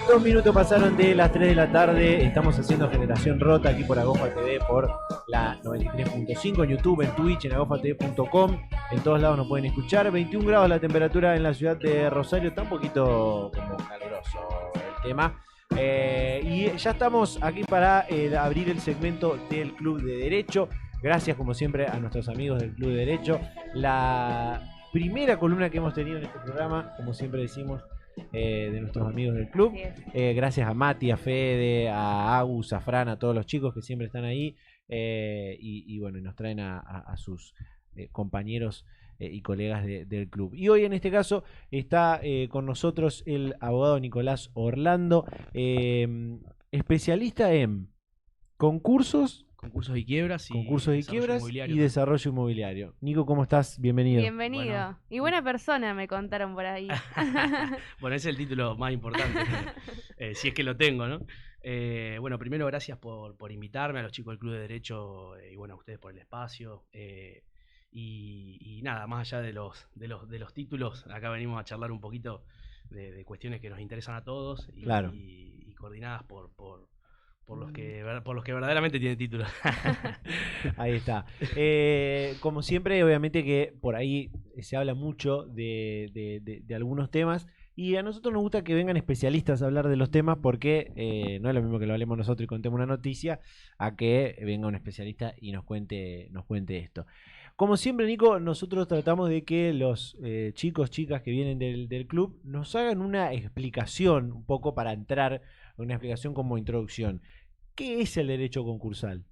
2 minutos pasaron de las 3 de la tarde. Estamos haciendo Generación Rota aquí por Agofa TV, por la 93.5 en YouTube, en Twitch, en agofatv.com. En todos lados nos pueden escuchar. 21 grados la temperatura en la ciudad de Rosario. Está un poquito como caluroso el tema. Y ya estamos aquí para abrir el segmento del Club de Derecho. Gracias como siempre a nuestros amigos del Club de Derecho. La primera columna que hemos tenido en este programa, como siempre decimos, de nuestros amigos del club. Gracias a Mati, a Fede, a Agus, a Fran, a todos los chicos que siempre están ahí. Y bueno, nos traen a sus compañeros y colegas del club. Y hoy en este caso está con nosotros el abogado Nicolás Orlando, especialista en concursos y quiebras y desarrollo inmobiliario. Nico, ¿cómo estás? Bienvenido. Bienvenido. Bueno. Y buena persona, me contaron por ahí. Bueno, ese es el título más importante, si es que lo tengo, ¿no? Bueno, primero gracias por invitarme, a los chicos del Club de Derecho y bueno, a ustedes por el espacio. Y nada, más allá de los títulos, acá venimos a charlar un poquito de cuestiones que nos interesan a todos y, claro. y coordinadas por los que verdaderamente tienen título. Ahí está. Como siempre, obviamente que por ahí se habla mucho de algunos temas y a nosotros nos gusta que vengan especialistas a hablar de los temas porque no es lo mismo que lo hablemos nosotros y contemos una noticia a que venga un especialista y nos cuente esto. Como siempre, Nico, nosotros tratamos de que los chicos, chicas que vienen del club nos hagan una explicación un poco para entrar, una explicación como introducción. ¿Qué es el derecho concursal?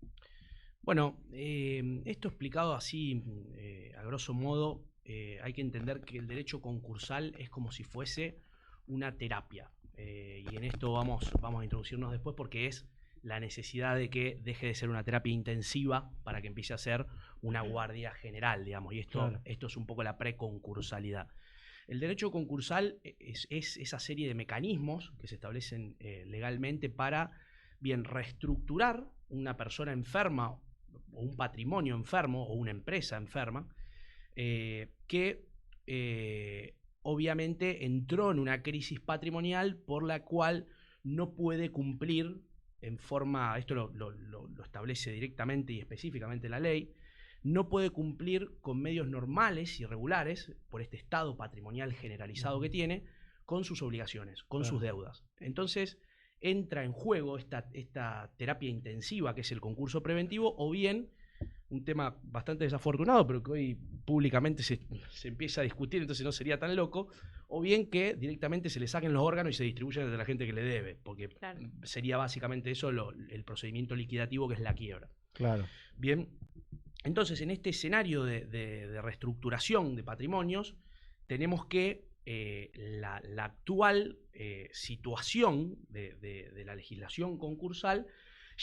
Bueno, esto explicado así, a grosso modo, hay que entender que el derecho concursal es como si fuese una terapia. Y en esto vamos a introducirnos después porque es la necesidad de que deje de ser una terapia intensiva para que empiece a ser una guardia general, digamos. Y esto es un poco la preconcursalidad. El derecho concursal es esa serie de mecanismos que se establecen legalmente para bien reestructurar una persona enferma o un patrimonio enfermo o una empresa enferma que obviamente entró en una crisis patrimonial por la cual no puede cumplir en forma, esto lo establece directamente y específicamente la ley, no puede cumplir con medios normales y regulares por este estado patrimonial generalizado que tiene con sus obligaciones, con sus deudas. Entonces entra en juego esta terapia intensiva que es el concurso preventivo, o bien un tema bastante desafortunado pero que hoy públicamente se empieza a discutir, entonces no sería tan loco, o bien que directamente se le saquen los órganos y se distribuyan entre la gente que le debe, porque sería básicamente eso el procedimiento liquidativo, que es la quiebra. Claro. Bien, entonces en este escenario de reestructuración de patrimonios tenemos que la actual situación de la legislación concursal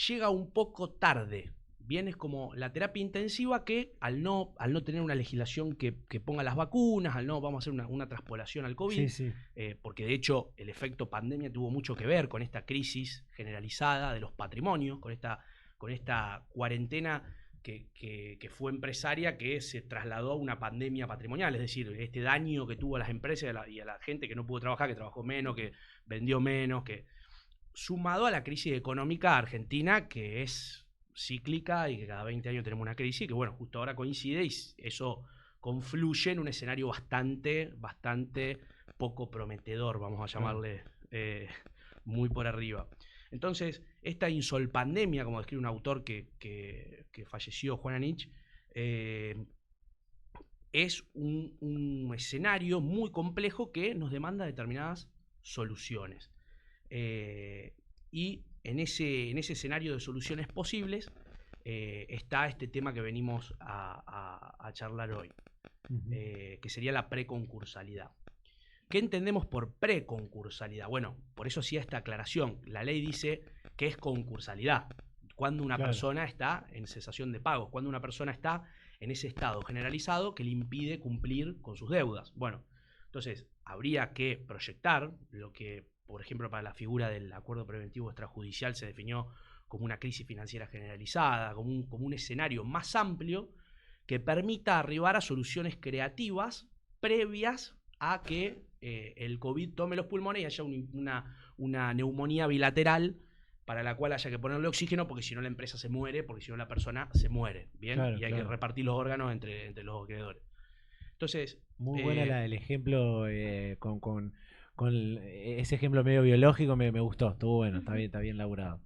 llega un poco tarde. Bien, es como la terapia intensiva que al no tener una legislación que ponga las vacunas, vamos a hacer una traspolación al COVID, porque de hecho el efecto pandemia tuvo mucho que ver con esta crisis generalizada de los patrimonios, con esta cuarentena que fue empresaria, que se trasladó a una pandemia patrimonial, es decir, este daño que tuvo a las empresas y a la gente que no pudo trabajar, que trabajó menos, que vendió menos, que sumado a la crisis económica argentina, que es cíclica y que cada 20 años tenemos una crisis, que bueno, justo ahora coincide y eso confluye en un escenario bastante poco prometedor, vamos a llamarle muy por arriba. Entonces, esta insolpandemia, como describe un autor que falleció, Juan Anich, es un escenario muy complejo que nos demanda determinadas soluciones. Y en ese escenario de soluciones posibles está este tema que venimos a charlar hoy, que sería la preconcursalidad. ¿Qué entendemos por preconcursalidad? Bueno, por eso hacía esta aclaración. La ley dice que es concursalidad, cuando una persona está en cesación de pagos, cuando una persona está en ese estado generalizado que le impide cumplir con sus deudas. Bueno, entonces habría que proyectar lo que, por ejemplo, para la figura del acuerdo preventivo extrajudicial se definió como una crisis financiera generalizada, como un escenario más amplio que permita arribar a soluciones creativas previas a que el COVID tome los pulmones y haya una neumonía bilateral para la cual haya que ponerle oxígeno, porque si no la empresa se muere, porque si no la persona se muere, ¿bien? Claro, y hay que repartir los órganos entre los acreedores. Entonces... Muy buena el ejemplo con ese ejemplo medio biológico, me gustó, estuvo bueno, está bien laburado.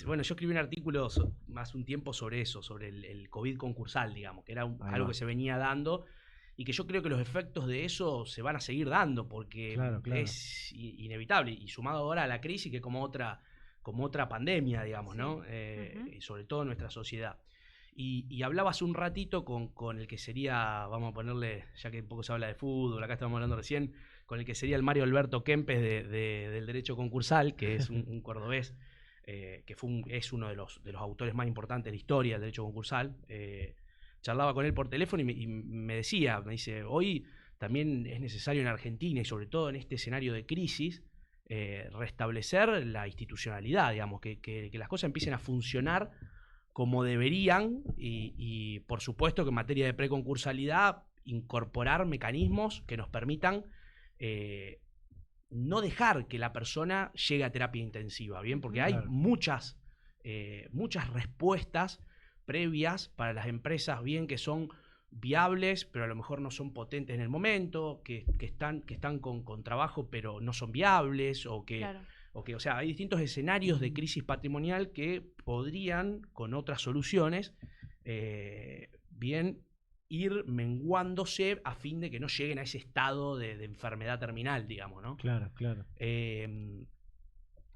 Bueno, yo escribí un artículo hace un tiempo sobre eso, sobre el COVID concursal, digamos, que era algo que se venía dando y que yo creo que los efectos de eso se van a seguir dando porque es inevitable y sumado ahora a la crisis que es como otra pandemia, digamos, ¿no? Y sobre todo en nuestra sociedad. Y hablaba hace un ratito con el que sería, vamos a ponerle, ya que un poco se habla de fútbol, acá estamos hablando recién, con el que sería el Mario Alberto Kempes del derecho concursal, que es un cordobés, que es uno de los autores más importantes de la historia del derecho concursal. Charlaba con él por teléfono y me dice, hoy también es necesario en Argentina y sobre todo en este escenario de crisis, restablecer la institucionalidad, digamos, que las cosas empiecen a funcionar como deberían y por supuesto que en materia de preconcursalidad incorporar mecanismos que nos permitan no dejar que la persona llegue a terapia intensiva, ¿bien? Porque hay muchas respuestas previas para las empresas, bien, que son viables, pero a lo mejor no son potentes en el momento, que están con trabajo, pero no son viables, o sea, hay distintos escenarios de crisis patrimonial que podrían, con otras soluciones, bien, ir menguándose a fin de que no lleguen a ese estado de enfermedad terminal, digamos, ¿no? Claro.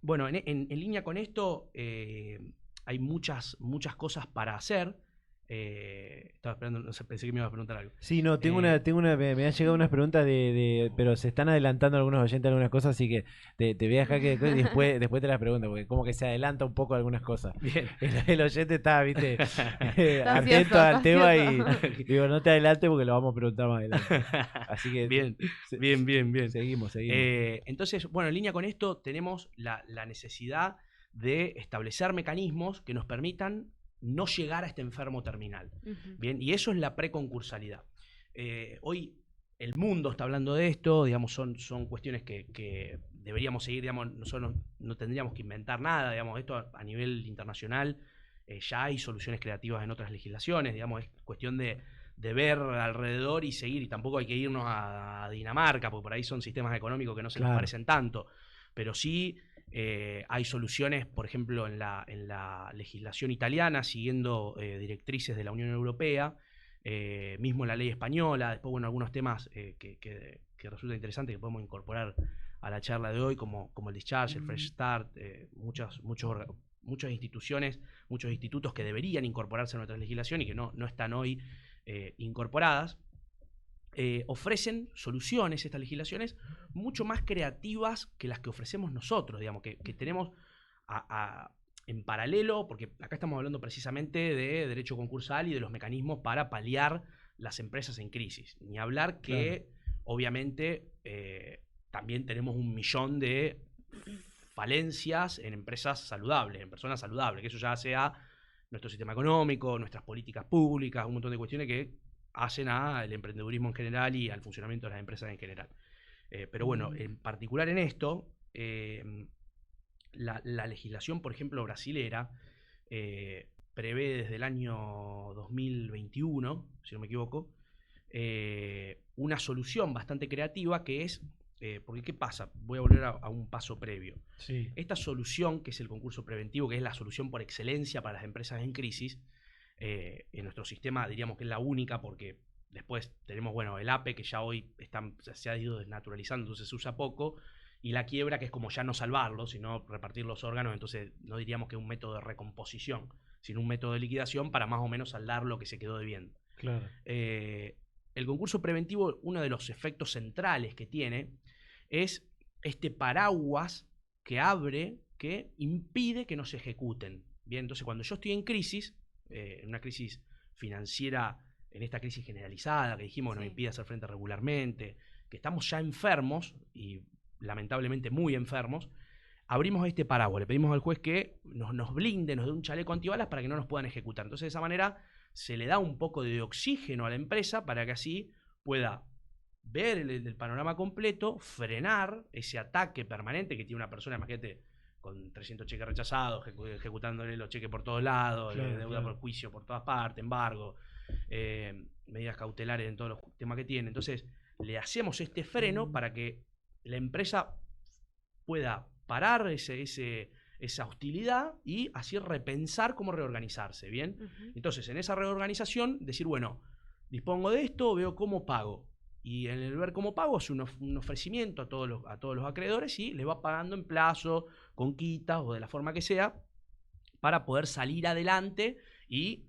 Bueno, en línea con esto, hay muchas cosas para hacer. Estaba esperando, no sé, pensé que me ibas a preguntar algo. Sí, no, me han llegado unas preguntas pero se están adelantando algunos oyentes algunas cosas, así que te voy a dejar que después te las pregunto, porque como que se adelanta un poco algunas cosas. Bien. El oyente está, viste, atento al tema y digo, no te adelantes porque lo vamos a preguntar más adelante. Así que bien. Seguimos. Entonces, bueno, en línea con esto tenemos la necesidad de establecer mecanismos que nos permitan no llegar a este enfermo terminal. Bien, y eso es la preconcursalidad. Hoy el mundo está hablando de esto, digamos, son cuestiones que deberíamos seguir, digamos, nosotros no tendríamos que inventar nada, digamos, esto a nivel internacional ya hay soluciones creativas en otras legislaciones, digamos, es cuestión de ver alrededor y seguir, y tampoco hay que irnos a Dinamarca, porque por ahí son sistemas económicos que no se nos parecen tanto, pero sí hay soluciones, por ejemplo, en la legislación italiana, siguiendo directrices de la Unión Europea, mismo en la ley española, después, bueno, algunos temas que resulta interesante que podemos incorporar a la charla de hoy, como el discharge, el fresh start, muchas instituciones, muchos institutos que deberían incorporarse a nuestra legislación y que no están hoy incorporadas. Ofrecen soluciones, estas legislaciones, mucho más creativas que las que ofrecemos nosotros, digamos, que tenemos en paralelo, porque acá estamos hablando precisamente de derecho concursal y de los mecanismos para paliar las empresas en crisis. Ni hablar que, obviamente, también tenemos 1 millón de falencias en empresas saludables, en personas saludables, que eso ya sea nuestro sistema económico, nuestras políticas públicas, un montón de cuestiones que hacen al emprendedurismo en general y al funcionamiento de las empresas en general. Pero bueno, en particular en esto, la legislación, por ejemplo, brasilera, prevé desde el año 2021, si no me equivoco, una solución bastante creativa que es, porque ¿qué pasa? Voy a volver a un paso previo. Sí. Esta solución, que es el concurso preventivo, que es la solución por excelencia para las empresas en crisis, en nuestro sistema diríamos que es la única, porque después tenemos, bueno, el APE, que ya hoy se ha ido desnaturalizando, entonces se usa poco, y la quiebra, que es como ya no salvarlo, sino repartir los órganos, entonces no diríamos que es un método de recomposición, sino un método de liquidación para más o menos saldar lo que se quedó debiendo. Claro. El concurso preventivo, uno de los efectos centrales que tiene es este paraguas que abre, que impide que no se ejecuten. Bien, entonces cuando yo estoy en crisis, en una crisis financiera, en esta crisis generalizada que dijimos que nos impide hacer frente regularmente, que estamos ya enfermos y lamentablemente muy enfermos, abrimos este paraguas, le pedimos al juez que nos blinde, nos dé un chaleco antibalas para que no nos puedan ejecutar. Entonces de esa manera se le da un poco de oxígeno a la empresa para que así pueda ver el panorama completo, frenar ese ataque permanente que tiene una persona, imagínate, con 300 cheques rechazados, ejecutándole los cheques por todos lados, deuda por juicio por todas partes, embargo, medidas cautelares en todos los temas que tiene. Entonces, le hacemos este freno para que la empresa pueda parar esa hostilidad y así repensar cómo reorganizarse, ¿bien? Entonces, en esa reorganización, decir, bueno, dispongo de esto, veo cómo pago. Y en el ver cómo pago es un ofrecimiento a todos los acreedores y le va pagando en plazo, con quitas o de la forma que sea, para poder salir adelante y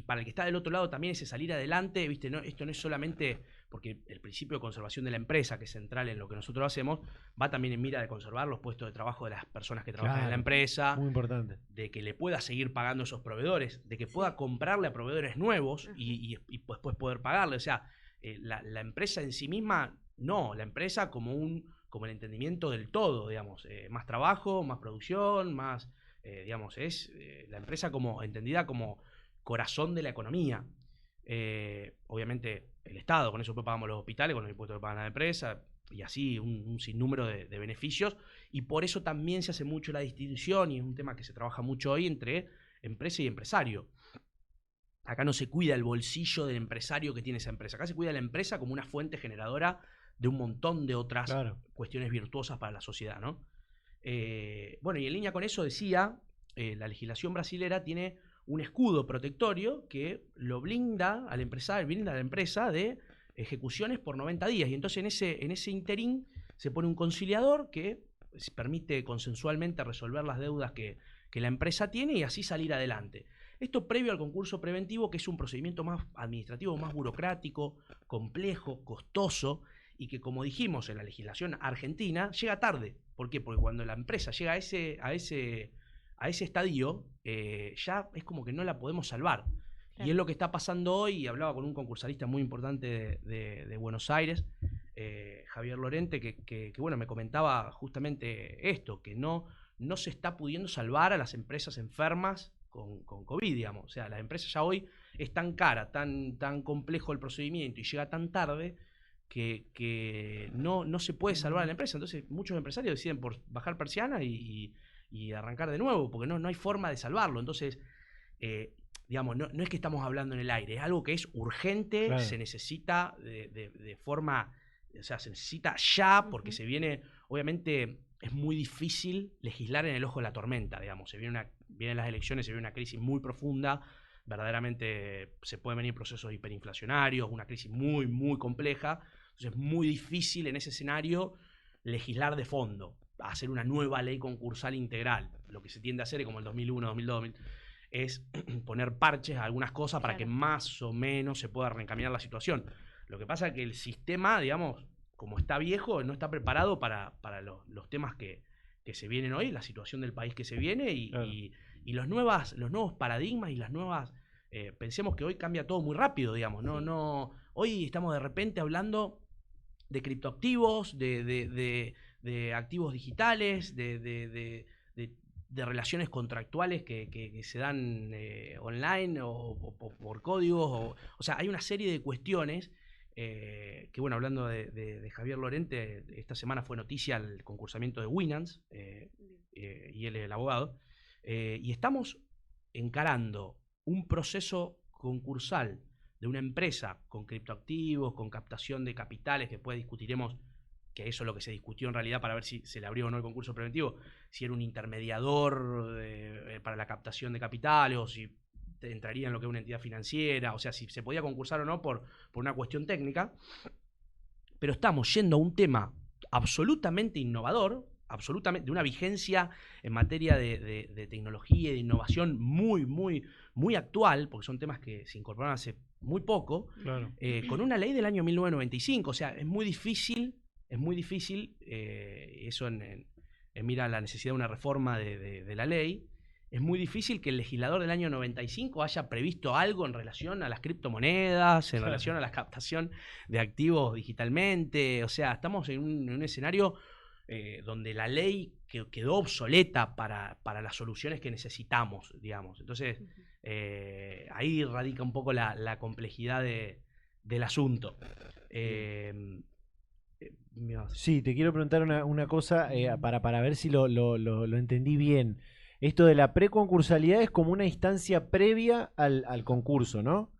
para el que está del otro lado también ese salir adelante, ¿viste? No, esto no es solamente porque el principio de conservación de la empresa, que es central en lo que nosotros hacemos, va también en mira de conservar los puestos de trabajo de las personas que trabajan en la empresa. Muy importante. De que le pueda seguir pagando a esos proveedores, de que pueda comprarle a proveedores nuevos y después poder pagarle. O sea, la empresa en sí misma, no, la empresa como el entendimiento del todo, digamos, más trabajo, más producción, más, digamos, es la empresa como entendida como corazón de la economía. Obviamente el Estado, con eso pagamos los hospitales, con los impuestos que pagan la empresa, y así un sinnúmero de beneficios, y por eso también se hace mucho la distinción, y es un tema que se trabaja mucho hoy entre empresa y empresario. Acá no se cuida el bolsillo del empresario que tiene esa empresa, acá se cuida la empresa como una fuente generadora de un montón de otras cuestiones virtuosas para la sociedad, ¿no? Bueno, y en línea con eso decía, la legislación brasilera tiene un escudo protectorio que lo blinda al empresario, blinda a la empresa de ejecuciones por 90 días. Y entonces en ese interín se pone un conciliador que permite consensualmente resolver las deudas que la empresa tiene y así salir adelante. Esto previo al concurso preventivo, que es un procedimiento más administrativo, más burocrático, complejo, costoso, y que, como dijimos en la legislación argentina, llega tarde. ¿Por qué? Porque cuando la empresa llega a ese estadio, ya es como que no la podemos salvar. Claro. Y es lo que está pasando hoy, y hablaba con un concursalista muy importante de Buenos Aires, Javier Lorente, que bueno, me comentaba justamente esto, que no se está pudiendo salvar a las empresas enfermas con COVID, digamos. O sea, la empresa ya hoy es tan cara, tan complejo el procedimiento y llega tan tarde que no se puede salvar a la empresa. Entonces muchos empresarios deciden por bajar persiana y arrancar de nuevo, porque no hay forma de salvarlo. Entonces, digamos, no es que estamos hablando en el aire, es algo que es urgente, claro. Se necesita de forma, o sea, se necesita ya, porque se viene, obviamente es muy difícil legislar en el ojo de la tormenta, digamos, vienen las elecciones, se viene una crisis muy profunda, verdaderamente se pueden venir procesos hiperinflacionarios, una crisis muy, muy compleja, entonces es muy difícil en ese escenario legislar de fondo, hacer una nueva ley concursal integral. Lo que se tiende a hacer, como el 2001, 2002, es poner parches a algunas cosas para que más o menos se pueda reencaminar la situación. Lo que pasa es que el sistema, digamos, como está viejo, no está preparado para los temas que se vienen hoy, la situación del país que se viene y los nuevos paradigmas y las nuevas... pensemos que hoy cambia todo muy rápido, digamos. Hoy estamos de repente hablando de criptoactivos, de activos digitales, de relaciones contractuales que se dan online o por códigos. O sea, hay una serie de cuestiones que, bueno, hablando de Javier Lorente, esta semana fue noticia el concursamiento de Winans, y él es el abogado, y estamos encarando un proceso concursal de una empresa con criptoactivos, con captación de capitales, que después discutiremos que eso es lo que se discutió en realidad para ver si se le abrió o no el concurso preventivo, si era un intermediador para la captación de capitales o si entraría en lo que es una entidad financiera, o sea, si se podía concursar o no por una cuestión técnica. Pero estamos yendo a un tema absolutamente innovador, absolutamente de una vigencia en materia de tecnología y de innovación muy, muy, muy actual, porque son temas que se incorporaron hace muy poco, claro. Con una ley del año 1995. O sea, es muy difícil, eso en mira la necesidad de una reforma de la ley. Es muy difícil que el legislador del año 95 haya previsto algo en relación a las criptomonedas, en relación a la captación de activos digitalmente. O sea, estamos en un escenario donde la ley quedó obsoleta para las soluciones que necesitamos, digamos. Entonces, ahí radica un poco la complejidad del asunto. Sí, te quiero preguntar una cosa para ver si lo entendí bien. Esto de la preconcursalidad es como una instancia previa al concurso, ¿no?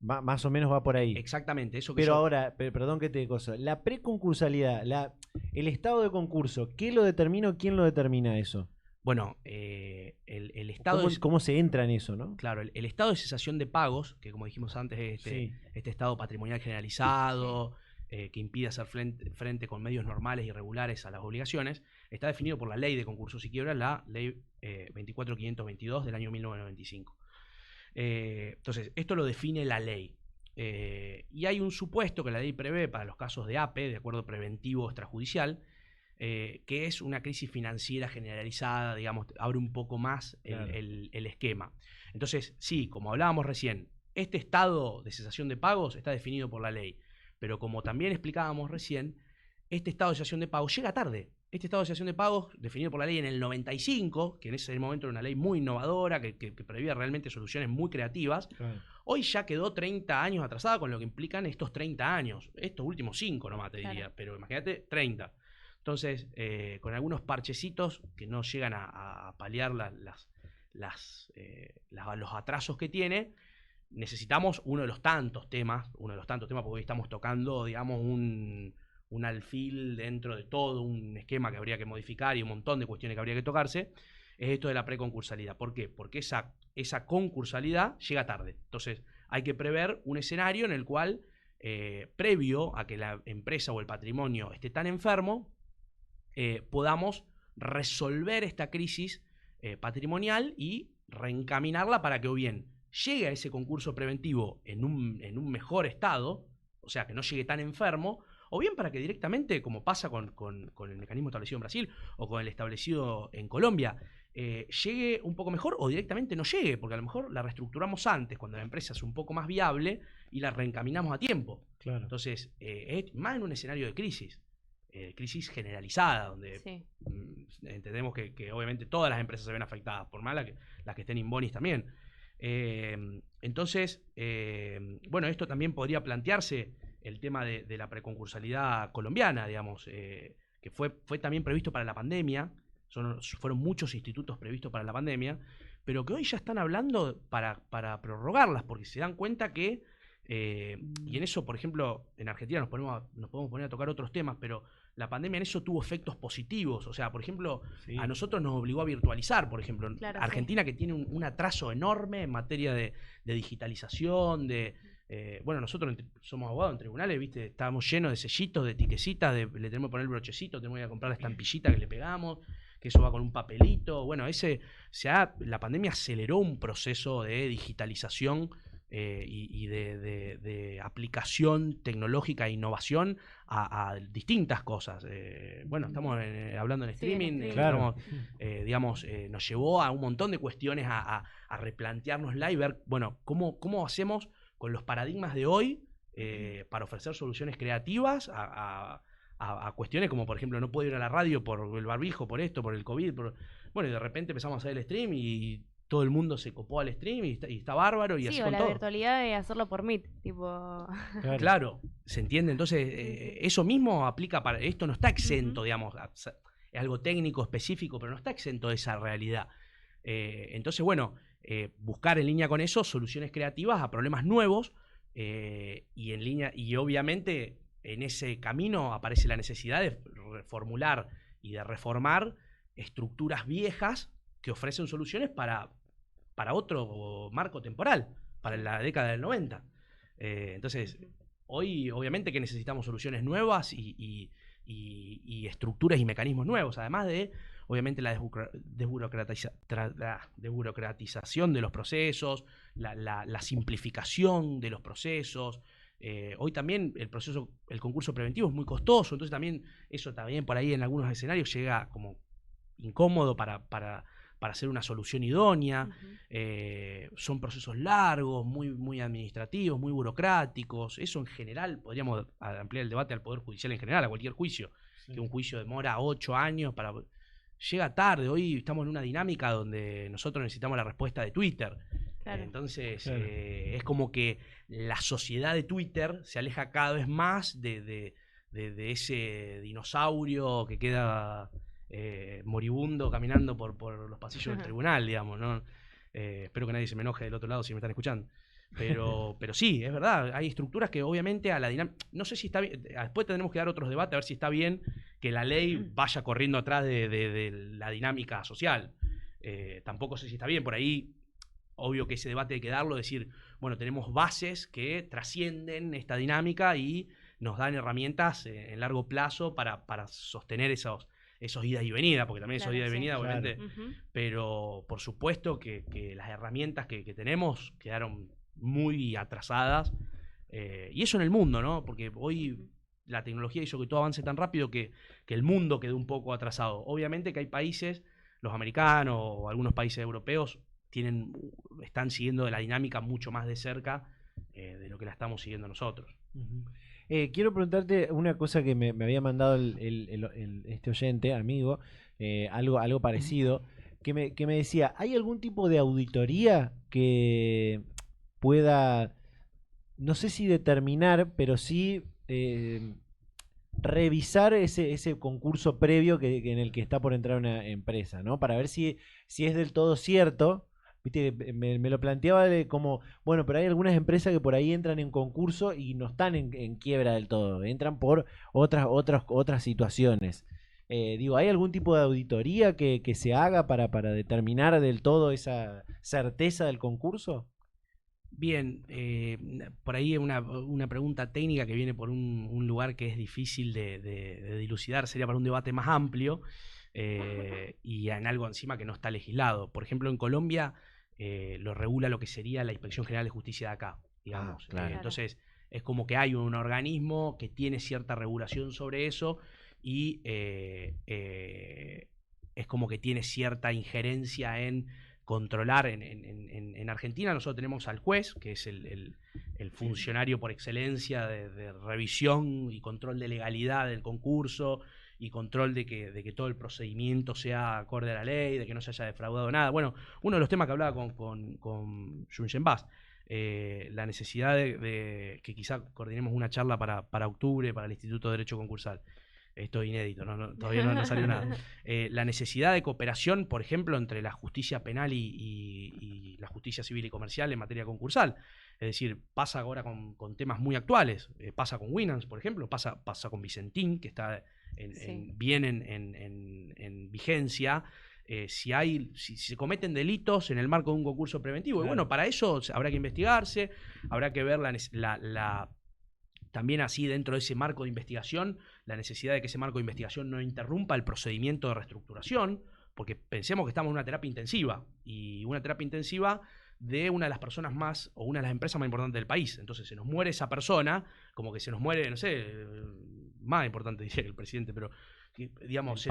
Más o menos va por ahí. Exactamente, eso que Pero yo... ahora, perdón que te cosa, la preconcursalidad, el estado de concurso, ¿qué lo determina o quién lo determina eso? Bueno, el estado... ¿Cómo se entra en eso, no? Claro, el estado de cesación de pagos, que como dijimos antes, es este estado patrimonial generalizado, que impide hacer frente con medios normales y regulares a las obligaciones, está definido por la ley de concursos y quiebras, la ley 24522 del año 1995. Entonces, esto lo define la ley. Y hay un supuesto que la ley prevé para los casos de APE, de acuerdo preventivo extrajudicial, que es una crisis financiera generalizada, digamos, abre un poco más el esquema. Entonces, sí, como hablábamos recién, este estado de cesación de pagos está definido por la ley, pero como también explicábamos recién, este estado de cesación de pagos llega tarde. Este estado de cesación de pagos, definido por la ley en el 95, que en ese momento era una ley muy innovadora, que prevía realmente soluciones muy creativas, hoy ya quedó 30 años atrasada con lo que implican estos 30 años. Estos últimos 5 nomás te diría, pero imagínate 30. Entonces, con algunos parchecitos que no llegan a paliar los atrasos que tiene, necesitamos uno de los tantos temas, porque hoy estamos tocando, digamos, un alfil dentro de todo un esquema que habría que modificar y un montón de cuestiones que habría que tocarse, es esto de la preconcursalidad. ¿Por qué? Porque esa concursalidad llega tarde. Entonces, hay que prever un escenario en el cual, previo a que la empresa o el patrimonio esté tan enfermo, podamos resolver esta crisis patrimonial y reencaminarla para que o bien llegue a ese concurso preventivo en un mejor estado, o sea, que no llegue tan enfermo, o bien para que directamente, como pasa con el mecanismo establecido en Brasil o con el establecido en Colombia, llegue un poco mejor o directamente no llegue, porque a lo mejor la reestructuramos antes, cuando la empresa es un poco más viable y la reencaminamos a tiempo. Claro. Entonces, es más en un escenario de crisis generalizada, donde entendemos que obviamente todas las empresas se ven afectadas, por más las que estén inbonis también. Entonces, bueno, esto también podría plantearse el tema de la preconcursalidad colombiana, digamos, que fue también previsto para la pandemia, fueron muchos institutos previstos para la pandemia, pero que hoy ya están hablando para prorrogarlas, porque se dan cuenta que, y en eso, por ejemplo, en Argentina nos podemos poner a tocar otros temas, pero la pandemia en eso tuvo efectos positivos. O sea, por ejemplo, a nosotros nos obligó a virtualizar, por ejemplo. Claro, Argentina, que tiene un atraso enorme en materia de digitalización, bueno, nosotros somos abogados en tribunales, ¿viste? Estábamos llenos de sellitos, de tiquecitas, le tenemos que poner el brochecito, tenemos que ir a comprar la estampillita que le pegamos, que eso va con un papelito. Bueno, la pandemia aceleró un proceso de digitalización y de aplicación tecnológica e innovación a distintas cosas. Bueno, estamos hablando en streaming, claro. digamos, nos llevó a un montón de cuestiones a replanteárnosla y ver, bueno, cómo hacemos con los paradigmas de hoy para ofrecer soluciones creativas a cuestiones como, por ejemplo, no puedo ir a la radio por el barbijo, por esto, por el COVID. Bueno, y de repente empezamos a hacer el stream y todo el mundo se copó al stream y está bárbaro. Y así con la todo. virtualidad de hacerlo por Meet, tipo... Claro, ¿se entiende? Entonces, eso mismo aplica para... Esto no está exento, digamos, es algo técnico, específico, pero no está exento de esa realidad. Entonces, bueno, buscar en línea con eso soluciones creativas a problemas nuevos y obviamente en ese camino aparece la necesidad de reformular y de reformar estructuras viejas que ofrecen soluciones para otro marco temporal, para la década del 90. Entonces, hoy obviamente que necesitamos soluciones nuevas y estructuras y mecanismos nuevos, además de, obviamente, la desburocratización de los procesos, la simplificación de los procesos. Hoy también el concurso preventivo es muy costoso, entonces también eso también por ahí en algunos escenarios llega como incómodo para hacer una solución idónea. Son procesos largos, muy administrativos, muy burocráticos. Eso en general, podríamos ampliar el debate al Poder Judicial en general, a cualquier juicio. Sí. Que un juicio demora 8 años llega tarde. Hoy estamos en una dinámica donde nosotros necesitamos la respuesta de Twitter. Claro. Entonces, Claro. es como que la sociedad de Twitter se aleja cada vez más de ese dinosaurio que queda moribundo caminando por los pasillos del tribunal, digamos, ¿no? Espero que nadie se me enoje del otro lado si me están escuchando. Pero sí, es verdad, hay estructuras que obviamente a la dinámica... No sé si está bien, después tendremos que dar otros debates a ver si está bien que la ley vaya corriendo atrás de la dinámica social. Tampoco sé si está bien, por ahí, obvio que ese debate hay que darlo, decir, bueno, tenemos bases que trascienden esta dinámica y nos dan herramientas en largo plazo para sostener esos idas y venidas, porque también esos Claro, idas y sí. venidas, Claro. obviamente, Ujú. pero por supuesto que las herramientas que tenemos quedaron muy atrasadas, y eso en el mundo, ¿no? Porque hoy la tecnología hizo que todo avance tan rápido que el mundo quedó un poco atrasado. Obviamente que hay países, los americanos o algunos países europeos, están siguiendo la dinámica mucho más de cerca de lo que la estamos siguiendo nosotros. Ujú. Quiero preguntarte una cosa que me había mandado este oyente, amigo, algo parecido, que me decía, ¿hay algún tipo de auditoría que pueda, no sé si determinar, pero sí revisar ese concurso previo en el que está por entrar una empresa, ¿no? Para ver si es del todo cierto? Viste, me lo planteaba como, bueno, pero hay algunas empresas que por ahí entran en concurso y no están en quiebra del todo, entran por otras situaciones. Digo, ¿hay algún tipo de auditoría que se haga para determinar del todo esa certeza del concurso? Bien, por ahí una pregunta técnica que viene por un lugar que es difícil de dilucidar, sería para un debate más amplio, y en algo encima que no está legislado. Por ejemplo, en Colombia lo regula lo que sería la Inspección General de Justicia de acá, digamos. Claro. Entonces, es como que hay un organismo que tiene cierta regulación sobre eso y es como que tiene cierta injerencia en controlar. En Argentina nosotros tenemos al juez, que es el funcionario por excelencia de revisión y control de legalidad del concurso y control de que todo el procedimiento sea acorde a la ley, de que no se haya defraudado nada. Bueno, uno de los temas que hablaba con Junchen Bass, la necesidad de que quizá coordinemos una charla para octubre para el Instituto de Derecho Concursal. Esto es inédito, todavía no salió nada. La necesidad de cooperación, por ejemplo, entre la justicia penal y la justicia civil y comercial en materia concursal. Es decir, pasa ahora con temas muy actuales. Pasa con Winans, por ejemplo, pasa con Vicentín, que está bien en vigencia. Si se cometen delitos en el marco de un concurso preventivo. Claro. Y bueno, para eso habrá que investigarse, habrá que ver también así dentro de ese marco de investigación, la necesidad de que ese marco de investigación no interrumpa el procedimiento de reestructuración, porque pensemos que estamos en una terapia intensiva, y una terapia intensiva de una de las personas más, o una de las empresas más importantes del país. Entonces se nos muere esa persona, como que se nos muere, no sé, más importante diría que el presidente, pero digamos,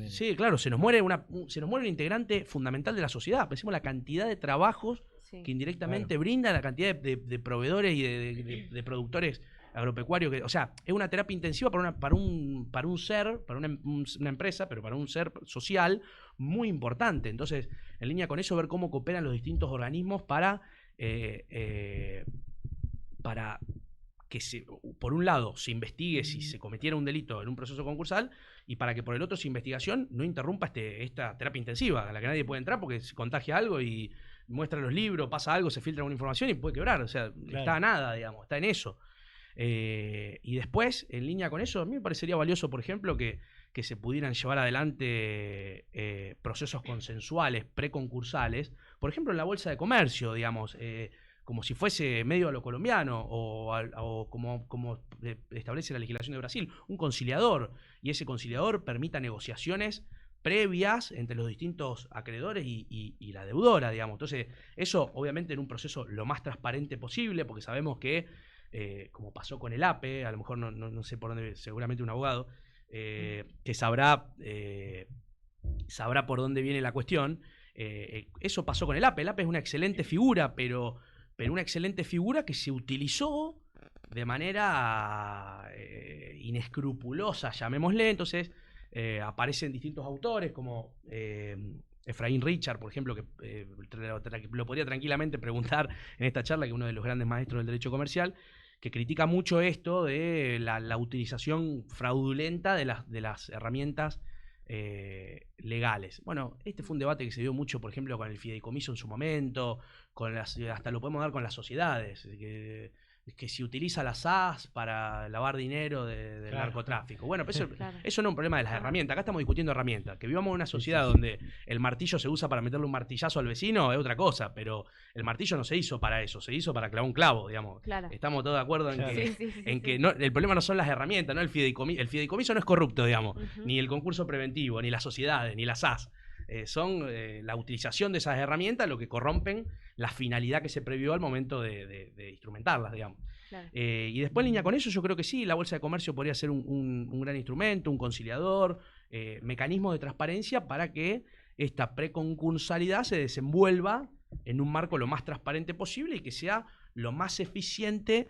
sí, claro, se nos muere un integrante fundamental de la sociedad. Pensemos la cantidad de trabajos que indirectamente brinda, la cantidad de proveedores y de productores agropecuarios, o sea, es una terapia intensiva para un ser, para una empresa, pero para un ser social muy importante. Entonces, en línea con eso, ver cómo cooperan los distintos organismos para que por un lado se investigue si se cometiera un delito en un proceso concursal, y para que por el otro su investigación no interrumpa esta terapia intensiva a la que nadie puede entrar porque se contagia algo y muestra los libros, pasa algo, se filtra una información y puede quebrar. O sea, claro, está a nada, digamos, está en eso. Y después, en línea con eso, a mí me parecería valioso, por ejemplo, que se pudieran llevar adelante procesos consensuales, preconcursales, por ejemplo, en la Bolsa de Comercio, digamos, como si fuese medio a lo colombiano, o como establece la legislación de Brasil, un conciliador, y ese conciliador permita negociaciones previas entre los distintos acreedores y la deudora, digamos. Entonces, eso obviamente en un proceso lo más transparente posible, porque sabemos que como pasó con el APE, a lo mejor no sé por dónde, seguramente un abogado, que sabrá por dónde viene la cuestión. Eso pasó con el APE. El APE es una excelente figura, pero una excelente figura que se utilizó de manera inescrupulosa, llamémosle. Entonces aparecen distintos autores como Efraín Richard, por ejemplo, que lo podría tranquilamente preguntar en esta charla, que es uno de los grandes maestros del derecho comercial, que critica mucho esto de la utilización fraudulenta de las herramientas legales. Bueno, este fue un debate que se dio mucho, por ejemplo, con el fideicomiso en su momento, hasta lo podemos dar con las sociedades, que si utiliza las SAS para lavar dinero del narcotráfico. Bueno, pero eso no es un problema de las herramientas. Acá estamos discutiendo herramientas. Que vivamos en una sociedad donde el martillo se usa para meterle un martillazo al vecino es otra cosa, pero el martillo no se hizo para eso, se hizo para clavar un clavo, digamos. Claro. Estamos todos de acuerdo en que no, el problema no son las herramientas, no el fideicomiso. El fideicomiso no es corrupto, digamos, ni el concurso preventivo, ni las sociedades, ni las SAS. Son la utilización de esas herramientas lo que corrompen la finalidad que se previó al momento de instrumentarlas, digamos. Claro. Y después en línea con eso yo creo que sí, la Bolsa de Comercio podría ser un gran instrumento, un conciliador, mecanismo de transparencia para que esta preconcursalidad se desenvuelva en un marco lo más transparente posible y que sea lo más eficiente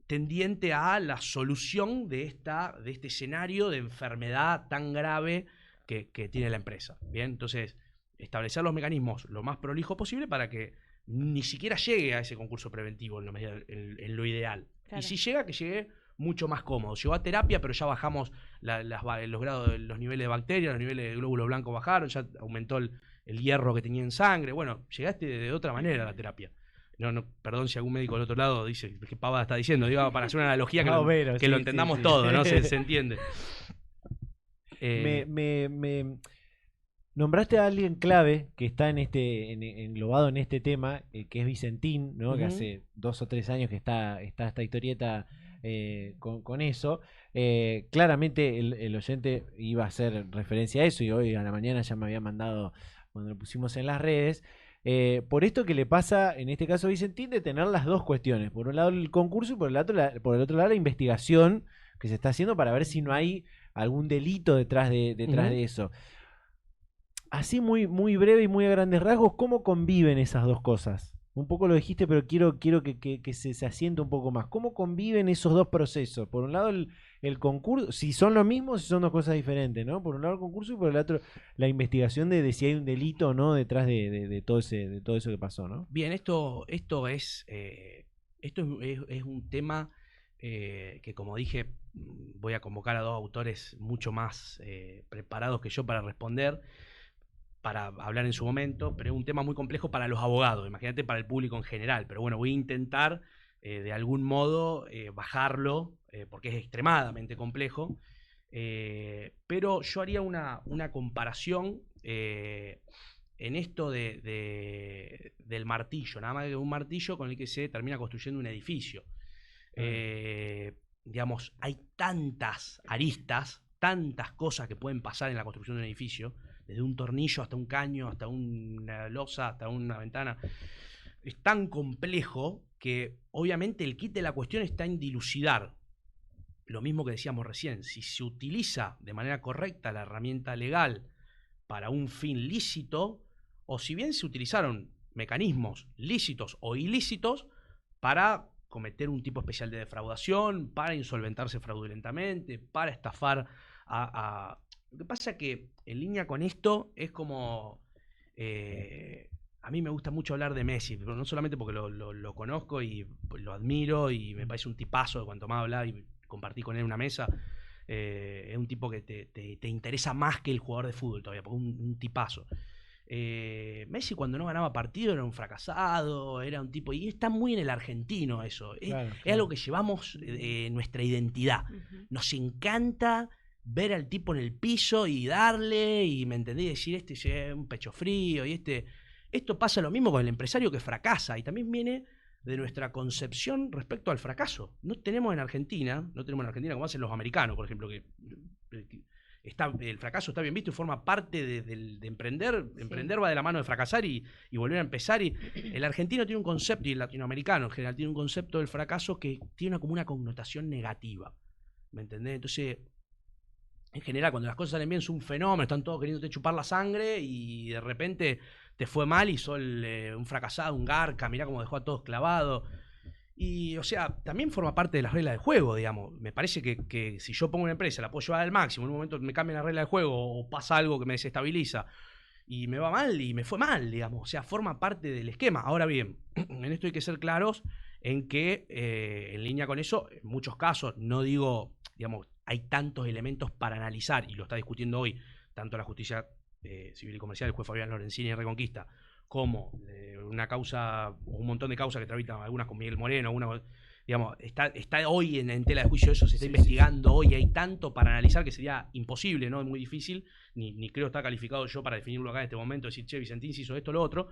tendiente a la solución de este escenario de enfermedad tan grave que tiene la empresa. Bien, entonces establecer los mecanismos lo más prolijo posible para que ni siquiera llegue a ese concurso preventivo en lo ideal. Claro. Y si llega, que llegue mucho más cómodo. Llegó a terapia, pero ya bajamos los grados, los niveles de bacterias, los niveles de glóbulos blancos bajaron, ya aumentó el hierro que tenía en sangre. Bueno, llegaste de otra manera a la terapia. No, perdón si algún médico del otro lado dice qué pavada está diciendo, digo, para hacer una analogía que lo entendamos todo, ¿no? Se entiende. Nombraste a alguien clave que está englobado en este tema, que es Vicentín, ¿no? Que hace 2 o 3 años que está esta historieta con eso. Claramente el oyente iba a hacer referencia a eso y hoy a la mañana ya me había mandado cuando lo pusimos en las redes. Por esto que le pasa en este caso a Vicentín de tener las dos cuestiones. Por un lado el concurso y por el otro lado la investigación que se está haciendo para ver si no hay algún delito detrás de eso. Así muy breve y muy a grandes rasgos, ¿cómo conviven esas dos cosas? Un poco lo dijiste, pero quiero que se asiente un poco más. ¿Cómo conviven esos dos procesos? Por un lado el concurso, si son lo mismo, si son dos cosas diferentes, ¿no? Por un lado el concurso y por el otro la investigación de si hay un delito o no detrás de todo eso que pasó, ¿no? Bien, esto es un tema que, como dije, voy a convocar a 2 autores mucho más preparados que yo para responder, para hablar en su momento, pero es un tema muy complejo para los abogados, imagínate para el público en general, pero bueno, voy a intentar de algún modo bajarlo, porque es extremadamente complejo, pero yo haría una comparación en esto del martillo, nada más que un martillo con el que se termina construyendo un edificio. Digamos, hay tantas aristas, tantas cosas que pueden pasar en la construcción de un edificio, desde un tornillo hasta un caño, hasta una losa, hasta una ventana. Es tan complejo que obviamente el kit de la cuestión está en dilucidar. Lo mismo que decíamos recién, si se utiliza de manera correcta la herramienta legal para un fin lícito, o si bien se utilizaron mecanismos lícitos o ilícitos para cometer un tipo especial de defraudación, para insolventarse fraudulentamente, para estafar a... Lo que pasa es que en línea con esto es como... a mí me gusta mucho hablar de Messi, pero no solamente porque lo conozco y lo admiro y me parece un tipazo de cuanto más hablar y compartí con él una mesa. Es un tipo que te interesa más que el jugador de fútbol todavía, porque un tipazo. Messi cuando no ganaba partido era un fracasado, era un tipo, y está muy en el argentino eso, es algo que llevamos nuestra identidad. Nos encanta ver al tipo en el piso y darle, y me entendí, decir este es un pecho frío, y esto pasa lo mismo con el empresario que fracasa, y también viene de nuestra concepción respecto al fracaso. No tenemos en Argentina como hacen los americanos, por ejemplo, que el fracaso está bien visto y forma parte de emprender. Sí. Emprender va de la mano de fracasar y volver a empezar. Y el argentino tiene un concepto, y el latinoamericano en general tiene un concepto del fracaso que tiene como una connotación negativa. ¿Me entendés? Entonces, en general, cuando las cosas salen bien, es un fenómeno, están todos queriéndote chupar la sangre y de repente te fue mal y sos un fracasado, un garca, mirá cómo dejó a todos clavados. Y, o sea, también forma parte de las reglas del juego, digamos. Me parece que si yo pongo una empresa, la puedo llevar al máximo, en un momento me cambian la regla del juego o pasa algo que me desestabiliza y me va mal y me fue mal, digamos. O sea, forma parte del esquema. Ahora bien, en esto hay que ser claros en que, en línea con eso, en muchos casos, no digo, digamos, hay tantos elementos para analizar, y lo está discutiendo hoy tanto la justicia civil y comercial, el juez Fabián Lorenzini en Reconquista, como una causa, un montón de causas que tramitan, algunas con Miguel Moreno, algunas, digamos, está hoy en tela de juicio eso, se está investigando hoy, hay tanto para analizar que sería imposible, ¿no? Es muy difícil, ni creo está calificado yo para definirlo acá en este momento, decir, che, Vicentín se hizo esto o lo otro,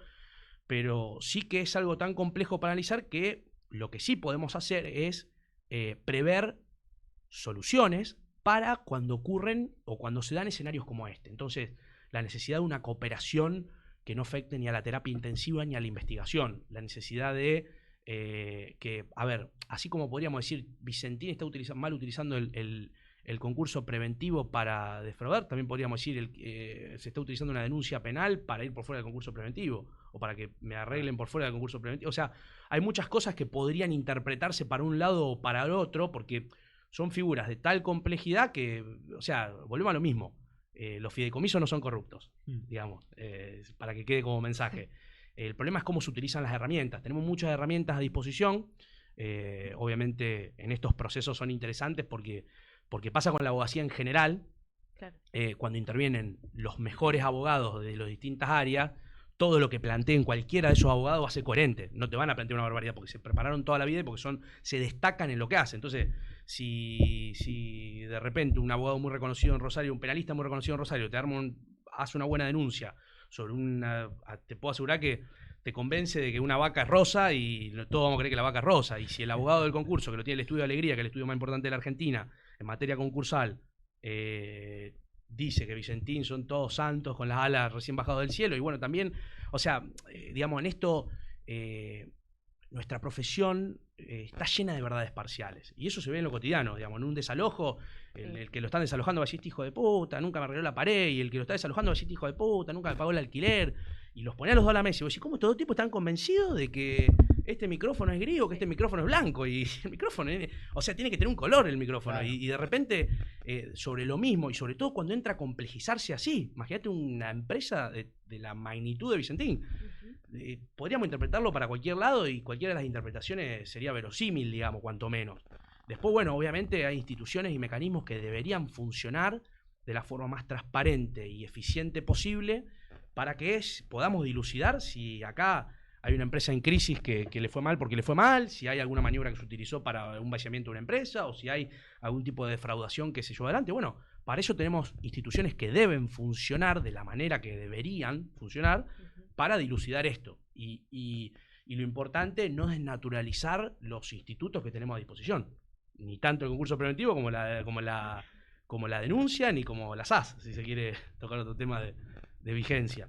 pero sí que es algo tan complejo para analizar que lo que sí podemos hacer es prever soluciones para cuando ocurren o cuando se dan escenarios como este. Entonces, la necesidad de una cooperación que no afecte ni a la terapia intensiva ni a la investigación. La necesidad de que, a ver, así como podríamos decir, Vicentín está mal utilizando el concurso preventivo para defraudar, también podríamos decir se está utilizando una denuncia penal para ir por fuera del concurso preventivo o para que me arreglen por fuera del concurso preventivo. O sea, hay muchas cosas que podrían interpretarse para un lado o para el otro porque son figuras de tal complejidad que, o sea, volvemos a lo mismo. Los fideicomisos no son corruptos, digamos, para que quede como mensaje. El problema es cómo se utilizan las herramientas. Tenemos muchas herramientas a disposición. Obviamente en estos procesos son interesantes porque pasa con la abogacía en general. Claro. Cuando intervienen los mejores abogados de las distintas áreas, todo lo que planteen cualquiera de esos abogados va a ser coherente. No te van a plantear una barbaridad porque se prepararon toda la vida y porque se destacan en lo que hacen. Entonces, si de repente un abogado muy reconocido en Rosario, un penalista muy reconocido en Rosario, hace una buena denuncia sobre te puedo asegurar que te convence de que una vaca es rosa y todos vamos a creer que la vaca es rosa. Y si el abogado del concurso, que lo tiene el estudio de Alegría, que es el estudio más importante de la Argentina, en materia concursal, dice que Vicentín son todos santos con las alas recién bajados del cielo, y bueno, también, o sea, digamos, en esto nuestra profesión está llena de verdades parciales, y eso se ve en lo cotidiano, digamos, en un desalojo, el que lo están desalojando va a decir, este hijo de puta, nunca me arregló la pared, y el que lo está desalojando va a decir, este hijo de puta, nunca me pagó el alquiler, y los ponía a los dos a la mesa, y vos decís, ¿cómo todo tipo están convencidos de que este micrófono es gris o que este micrófono es blanco? Y el micrófono, o sea, tiene que tener un color el micrófono. Claro. Y de repente, sobre lo mismo, y sobre todo cuando entra a complejizarse así, imagínate una empresa de la magnitud de Vicentín. Podríamos interpretarlo para cualquier lado y cualquiera de las interpretaciones sería verosímil, digamos, cuanto menos. Después, bueno, obviamente hay instituciones y mecanismos que deberían funcionar de la forma más transparente y eficiente posible para que podamos dilucidar si acá hay una empresa en crisis que le fue mal porque le fue mal, si hay alguna maniobra que se utilizó para un vaciamiento de una empresa o si hay algún tipo de defraudación que se llevó adelante. Bueno, para eso tenemos instituciones que deben funcionar de la manera que deberían funcionar para dilucidar esto. Y lo importante no es naturalizar los institutos que tenemos a disposición, ni tanto el concurso preventivo como la denuncia, ni como la SAS, si se quiere tocar otro tema de vigencia.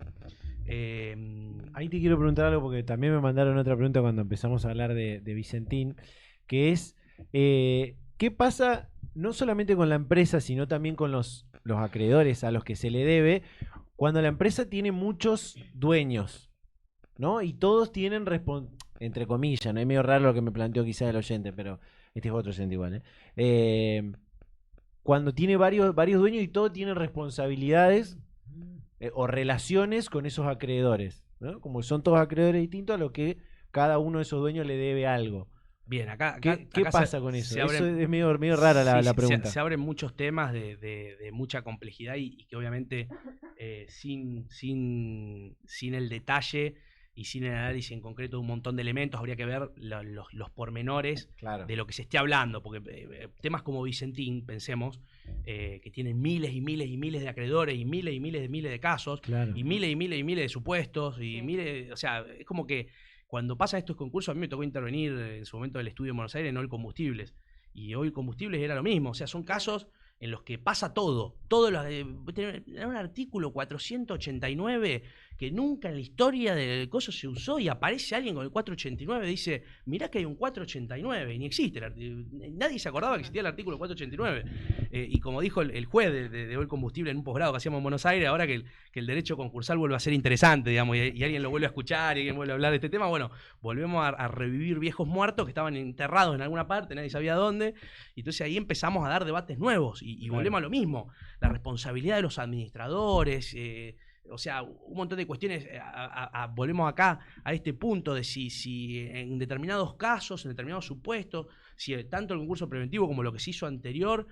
Ahí te quiero preguntar algo porque también me mandaron otra pregunta cuando empezamos a hablar de Vicentín, que es ¿qué pasa no solamente con la empresa sino también con los acreedores a los que se le debe cuando la empresa tiene muchos dueños, ¿no? Y todos tienen entre comillas, ¿no? Es medio raro lo que me planteó quizás el oyente, pero este es otro oyente igual, cuando tiene varios dueños y todos tienen responsabilidades o relaciones con esos acreedores, ¿no? Como son todos acreedores distintos a lo que cada uno de esos dueños le debe algo. Bien, ¿Qué pasa con eso? Eso es medio rara la pregunta. Se abren muchos temas de mucha complejidad y que obviamente sin el detalle y sin el análisis en concreto de un montón de elementos habría que ver los pormenores de lo que se esté hablando, porque temas como Vicentín, pensemos, que tienen miles y miles y miles de acreedores y miles de casos, y miles y miles de supuestos, y miles, o sea, es como que cuando pasan estos concursos, a mí me tocó intervenir en su momento del estudio en Buenos Aires en Oil Combustibles, y Oil Combustibles era lo mismo, o sea, son casos en los que pasa todo era un artículo 489 que nunca en la historia del coso se usó y aparece alguien con el 489 y dice, mirá que hay un 489 y ni existe, nadie se acordaba que existía el artículo 489 y como dijo el juez de Oil Combustible en un posgrado que hacíamos en Buenos Aires, ahora que el derecho concursal vuelve a ser interesante, digamos, y alguien lo vuelve a escuchar y alguien vuelve a hablar de este tema, bueno, volvemos a revivir viejos muertos que estaban enterrados en alguna parte, nadie sabía dónde, y entonces ahí empezamos a dar debates nuevos y volvemos a lo mismo, la responsabilidad de los administradores, o sea, un montón de cuestiones, volvemos acá a este punto de si en determinados casos, en determinados supuestos, si tanto el concurso preventivo como lo que se hizo anterior,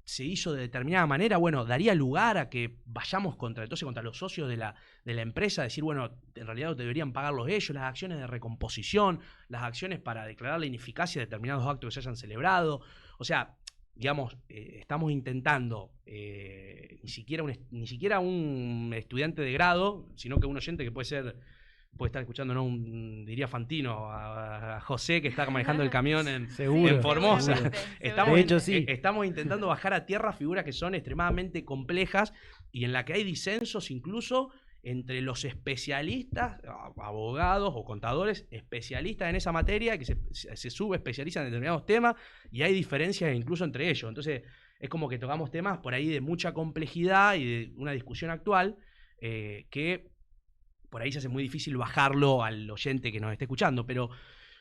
se hizo de determinada manera, bueno, daría lugar a que vayamos contra los socios de la empresa, decir, bueno, en realidad deberían pagarlos ellos, las acciones de recomposición, las acciones para declarar la ineficacia de determinados actos que se hayan celebrado. O sea, digamos, estamos intentando ni siquiera un estudiante de grado, sino que un oyente que puede estar escuchando, ¿no? Diría Fantino, a José, que está manejando el camión en Formosa. De hecho, sí. Estamos intentando bajar a tierra figuras que son extremadamente complejas y en la que hay disensos incluso entre los especialistas, abogados o contadores especialistas en esa materia, que se subespecializan en determinados temas, y hay diferencias incluso entre ellos. Entonces, es como que tocamos temas por ahí de mucha complejidad y de una discusión actual que por ahí se hace muy difícil bajarlo al oyente que nos esté escuchando. Pero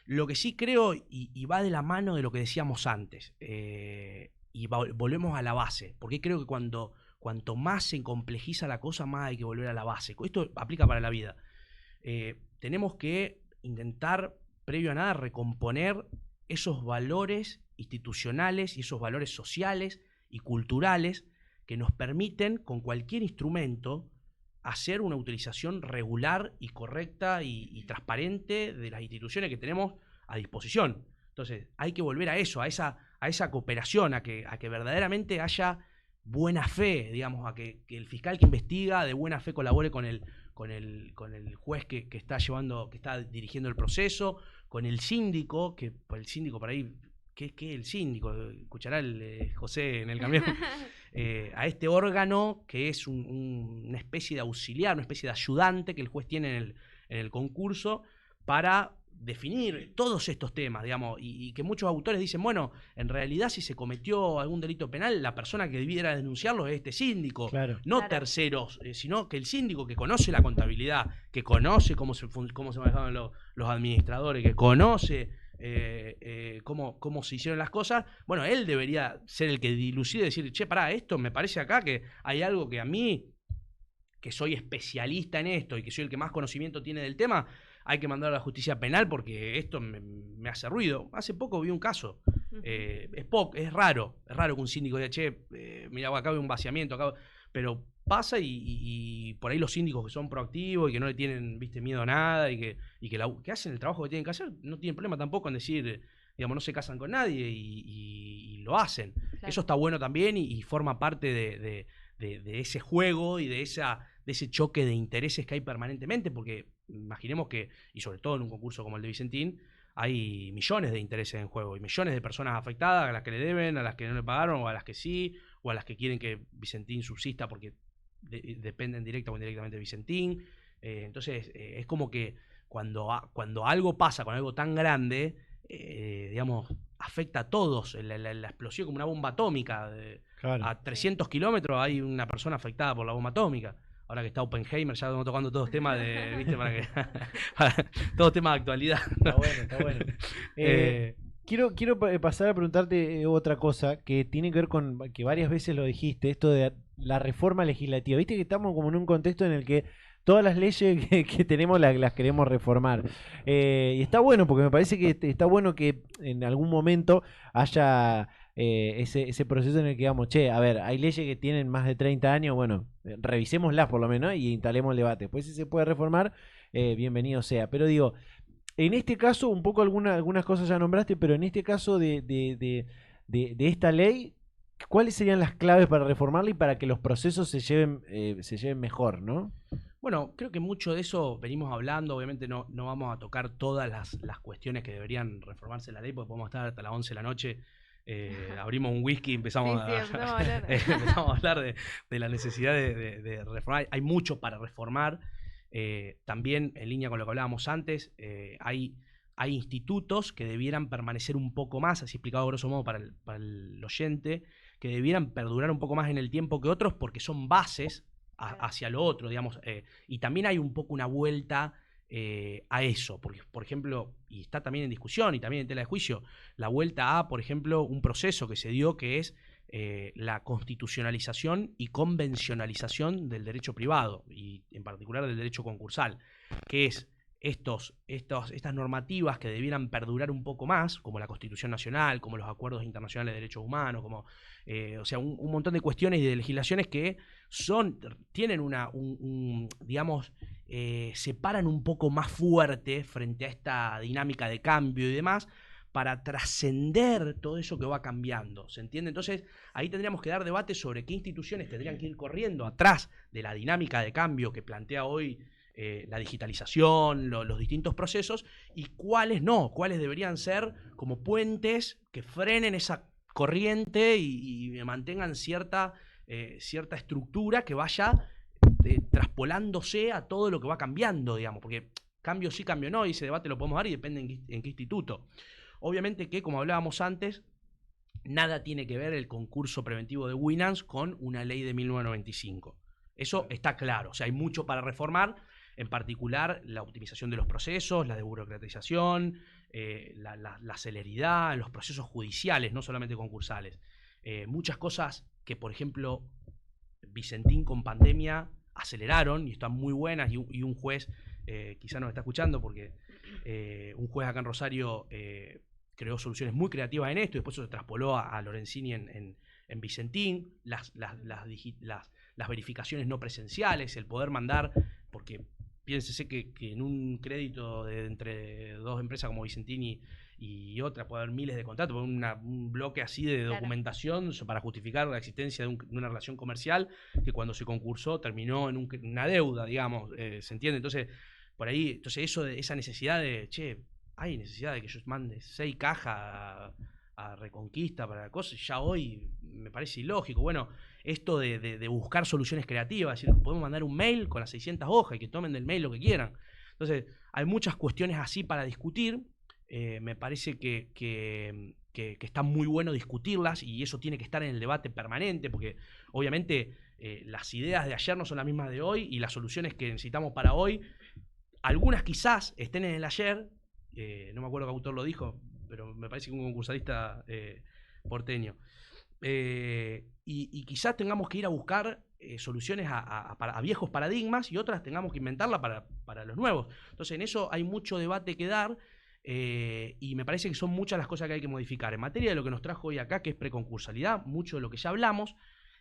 lo que sí creo, y va de la mano de lo que decíamos antes, y volvemos a la base, porque creo que cuanto más se complejiza la cosa, más hay que volver a la base. Esto aplica para la vida. Tenemos que intentar, previo a nada, recomponer esos valores institucionales y esos valores sociales y culturales que nos permiten, con cualquier instrumento, hacer una utilización regular y correcta y transparente de las instituciones que tenemos a disposición. Entonces, hay que volver a eso, a esa cooperación, a que verdaderamente haya buena fe, digamos, a que el fiscal que investiga de buena fe colabore con el juez que está dirigiendo el proceso, con el síndico, que el síndico por ahí, ¿qué es el síndico? Escuchará el José en el camión. A este órgano que es una especie de auxiliar, una especie de ayudante que el juez tiene en el concurso para definir todos estos temas, digamos, y que muchos autores dicen, bueno, en realidad si se cometió algún delito penal, la persona que debiera denunciarlo es este síndico, no terceros, sino que el síndico que conoce la contabilidad, que conoce cómo se manejaban los administradores, que conoce cómo se hicieron las cosas, bueno, él debería ser el que dilucide y decir, che, pará, esto me parece acá que hay algo que a mí, que soy especialista en esto y que soy el que más conocimiento tiene del tema, hay que mandar a la justicia penal porque esto me hace ruido. Hace poco vi un caso, es raro que un síndico diga, che, mira, acá hay un vaciamiento, pero pasa y por ahí los síndicos que son proactivos y que no le tienen, miedo a nada y que hacen el trabajo que tienen que hacer, no tienen problema tampoco en decir, digamos, no se casan con nadie y lo hacen. Claro. Eso está bueno también y forma parte de ese juego y de ese choque de intereses que hay permanentemente, porque imaginemos que, y sobre todo en un concurso como el de Vicentín, hay millones de intereses en juego y millones de personas afectadas, a las que le deben, a las que no le pagaron, o a las que sí, o a las que quieren que Vicentín subsista porque dependen directa o indirectamente de Vicentín. Entonces, es como que cuando algo pasa con algo tan grande, digamos, afecta a todos. La explosión como una bomba atómica. Claro. A 300 kilómetros hay una persona afectada por la bomba atómica. Ahora que está Oppenheimer, ya estamos tocando todos temas de, todos temas de actualidad. Está bueno. Quiero pasar a preguntarte otra cosa que tiene que ver con, que varias veces lo dijiste, esto de la reforma legislativa. Viste que estamos como en un contexto en el que todas las leyes que tenemos las queremos reformar. Y está bueno, porque me parece que está bueno que en algún momento haya ese proceso en el que digamos, che, a ver, hay leyes que tienen más de 30 años, bueno, revisémoslas por lo menos y instalemos el debate. Después si se puede reformar, bienvenido sea. Pero digo, en este caso, un poco algunas cosas ya nombraste, pero en este caso de esta ley, ¿cuáles serían las claves para reformarla y para que los procesos se lleven mejor, no? Bueno, creo que mucho de eso venimos hablando. Obviamente no vamos a tocar todas las cuestiones que deberían reformarse en la ley, porque podemos estar hasta las 11 de la noche. Abrimos un whisky y empezamos a hablar de la necesidad de reformar. Hay mucho para reformar. También, en línea con lo que hablábamos antes, hay institutos que debieran permanecer un poco más, así explicado a grosso modo para el oyente, que debieran perdurar un poco más en el tiempo que otros porque son bases hacia lo otro, digamos. Y también hay un poco una vuelta a eso, porque, por ejemplo, y está también en discusión y también en tela de juicio, la vuelta a, por ejemplo, un proceso que se dio que es la constitucionalización y convencionalización del derecho privado, y en particular del derecho concursal, que es estas normativas que debieran perdurar un poco más, como la Constitución Nacional, como los acuerdos internacionales de derechos humanos, como o sea, un montón de cuestiones y de legislaciones que tienen digamos, se paran un poco más fuerte frente a esta dinámica de cambio y demás, para trascender todo eso que va cambiando, ¿se entiende? Entonces, ahí tendríamos que dar debate sobre qué instituciones tendrían que ir corriendo atrás de la dinámica de cambio que plantea hoy la digitalización, los distintos procesos, y cuáles no, cuáles deberían ser como puentes que frenen esa corriente y mantengan cierta estructura que vaya traspolándose a todo lo que va cambiando, digamos, porque cambio sí, cambio no, y ese debate lo podemos dar y depende en qué instituto. Obviamente que, como hablábamos antes, nada tiene que ver el concurso preventivo de Winans con una ley de 1995. Eso está claro, o sea, hay mucho para reformar, en particular la optimización de los procesos, la desburocratización, la celeridad en los procesos judiciales, no solamente concursales. Muchas cosas que, por ejemplo, Vicentín con pandemia aceleraron y están muy buenas, y un juez, quizá nos está escuchando porque un juez acá en Rosario creó soluciones muy creativas en esto, y después eso se traspoló a Lorenzini en Vicentín, las verificaciones no presenciales, el poder mandar, porque piénsese que en un crédito entre dos empresas como Vicentín y otra puede haber miles de contratos, un bloque así de documentación para justificar la existencia de una relación comercial que cuando se concursó terminó en una deuda, digamos, ¿se entiende? Entonces, por ahí, esa necesidad de, hay necesidad de que yo mande 6 cajas a Reconquista para cosas, ya hoy me parece ilógico. Bueno, esto de buscar soluciones creativas, es decir, podemos mandar un mail con las 600 hojas y que tomen del mail lo que quieran. Entonces, hay muchas cuestiones así para discutir. Me parece que está muy bueno discutirlas, y eso tiene que estar en el debate permanente, porque obviamente las ideas de ayer no son las mismas de hoy, y las soluciones que necesitamos para hoy, algunas quizás estén en el ayer, no me acuerdo qué autor lo dijo, pero me parece que un concursalista porteño. Y quizás tengamos que ir a buscar soluciones a viejos paradigmas, y otras tengamos que inventarlas para los nuevos. Entonces, en eso hay mucho debate que dar, y me parece que son muchas las cosas que hay que modificar. En materia de lo que nos trajo hoy acá, que es preconcursalidad, mucho de lo que ya hablamos,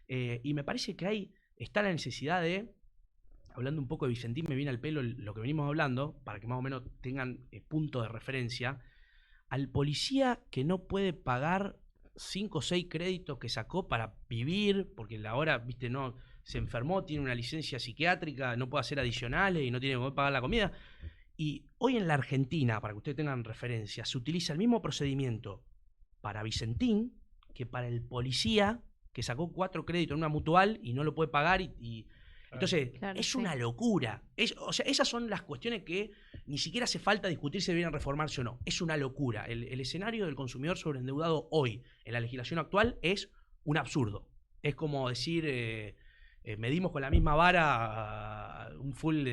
y me parece que ahí está la necesidad de, hablando un poco de Vicentín, me viene al pelo lo que venimos hablando, para que más o menos tengan punto de referencia, al policía que no puede pagar 5 o 6 créditos que sacó para vivir, porque ahora, viste, no, se enfermó, tiene una licencia psiquiátrica, no puede hacer adicionales y no tiene que poder pagar la comida. Y hoy en la Argentina, para que ustedes tengan referencia, se utiliza el mismo procedimiento para Vicentín que para el policía que sacó 4 créditos en una mutual y no lo puede pagar, entonces, es una locura. O sea, esas son las cuestiones que ni siquiera hace falta discutir si deberían reformarse o no. Es una locura. El escenario del consumidor sobreendeudado hoy, en la legislación actual, es un absurdo. Es como decir, medimos con la misma vara un full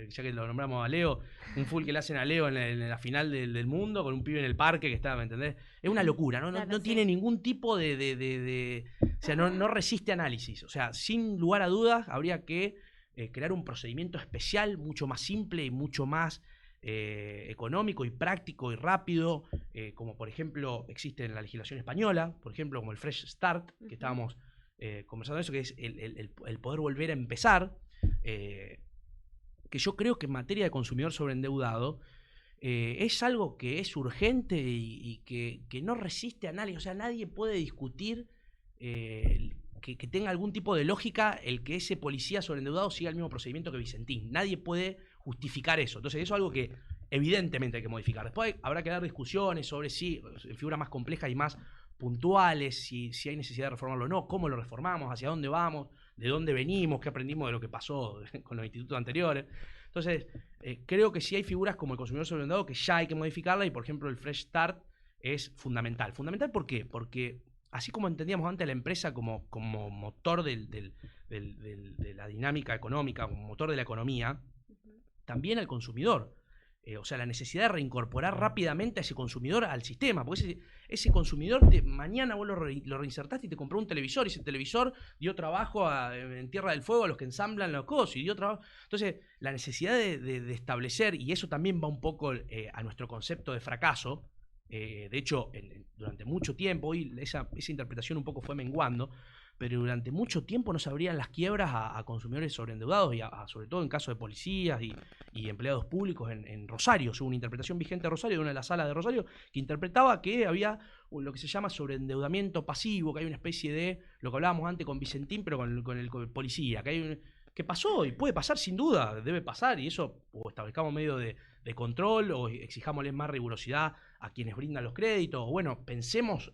ya que lo nombramos a Leo, un full que le hacen a Leo en la final del mundo, con un pibe en el parque que está, ¿me entendés? Es una locura, no tiene ningún tipo de o sea, no resiste análisis. O sea, sin lugar a dudas, habría que crear un procedimiento especial, mucho más simple y mucho más económico y práctico y rápido, como por ejemplo existe en la legislación española, por ejemplo, como el Fresh Start, que estábamos conversando de eso, que es el poder volver a empezar, que yo creo que en materia de consumidor sobreendeudado es algo que es urgente y que no resiste análisis. O sea, nadie puede discutir que tenga algún tipo de lógica el que ese policía sobreendeudado siga el mismo procedimiento que Vicentín. Nadie puede justificar eso. Entonces, eso es algo que evidentemente hay que modificar. Después habrá que dar discusiones sobre si en figuras más complejas y más puntuales, si hay necesidad de reformarlo o no, cómo lo reformamos, hacia dónde vamos, de dónde venimos, qué aprendimos de lo que pasó con los institutos anteriores. Entonces, creo que sí hay figuras como el consumidor sobreendeudado que ya hay que modificarla, y por ejemplo el Fresh Start es fundamental. ¿Fundamental por qué? Porque así como entendíamos antes a la empresa como motor de la dinámica económica, como motor de la economía, también al consumidor. O sea, la necesidad de reincorporar rápidamente a ese consumidor al sistema, porque ese consumidor mañana vos lo reinsertaste y te compró un televisor, y ese televisor dio trabajo en Tierra del Fuego a los que ensamblan los cosas, y dio trabajo. Entonces, la necesidad de establecer, y eso también va un poco a nuestro concepto de fracaso. De hecho, durante mucho tiempo, hoy esa interpretación un poco fue menguando, pero durante mucho tiempo no se abrían las quiebras a consumidores sobreendeudados y sobre todo en caso de policías y empleados públicos en Rosario. Hubo una interpretación vigente de Rosario, de una de las salas de Rosario, que interpretaba que había lo que se llama sobreendeudamiento pasivo, que hay una especie de, lo que hablábamos antes con Vicentín, pero con el policía, que pasó y puede pasar sin duda, debe pasar, y eso o establezcamos medio de control o exijámosles más rigurosidad a quienes brindan los créditos, o bueno, pensemos,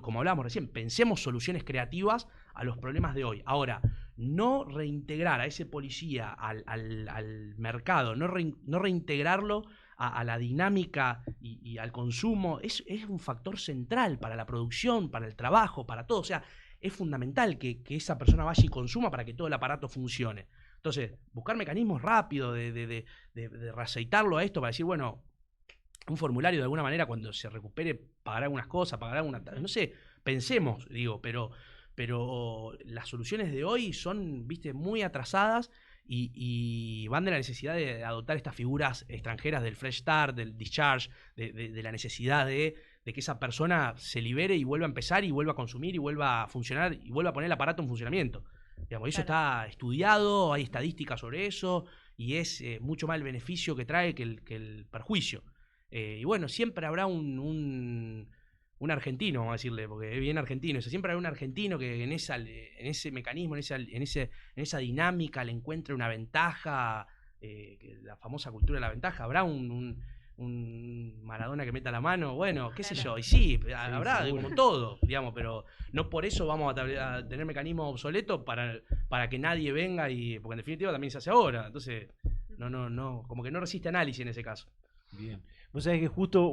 como hablábamos recién, pensemos soluciones creativas a los problemas de hoy. Ahora, no reintegrar a ese policía al mercado, no reintegrarlo a la dinámica y al consumo, es un factor central para la producción, para el trabajo, para todo. O sea, es fundamental que esa persona vaya y consuma para que todo el aparato funcione. Entonces, buscar mecanismos rápidos de reaceitarlo a esto para decir, bueno, un formulario de alguna manera cuando se recupere pagará algunas cosas, pagará alguna... No sé, pensemos, digo, pero las soluciones de hoy son, viste, muy atrasadas y van de la necesidad de adoptar estas figuras extranjeras del fresh start, del discharge, de la necesidad de que esa persona se libere y vuelva a empezar y vuelva a consumir y vuelva a funcionar y vuelva a poner el aparato en funcionamiento. Digamos, eso está estudiado, hay estadísticas sobre eso y es mucho más el beneficio que trae que el perjuicio. Y bueno, siempre habrá un argentino, vamos a decirle, porque es bien argentino, siempre habrá un argentino que en ese mecanismo, en esa dinámica le encuentre una ventaja, la famosa cultura de la ventaja. Habrá un Maradona que meta la mano, bueno, qué sé yo, y sí, habrá seguro, como todo, digamos, pero no por eso vamos a tener mecanismos obsoletos para que nadie venga, porque en definitiva también se hace ahora, entonces no, como que no resiste análisis en ese caso. Bien. Vos sabés que justo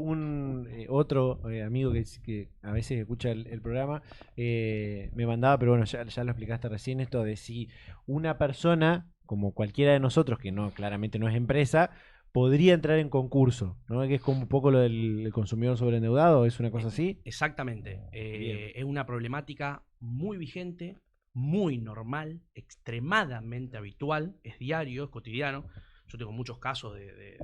otro amigo que a veces escucha el programa me mandaba, pero bueno, ya lo explicaste recién, esto de si una persona, como cualquiera de nosotros, que no claramente no es empresa, podría entrar en concurso, ¿no? Que es como un poco lo del consumidor sobreendeudado, ¿es una cosa así? Exactamente. Es una problemática muy vigente, muy normal, extremadamente habitual, es diario, es cotidiano. Yo tengo muchos casos de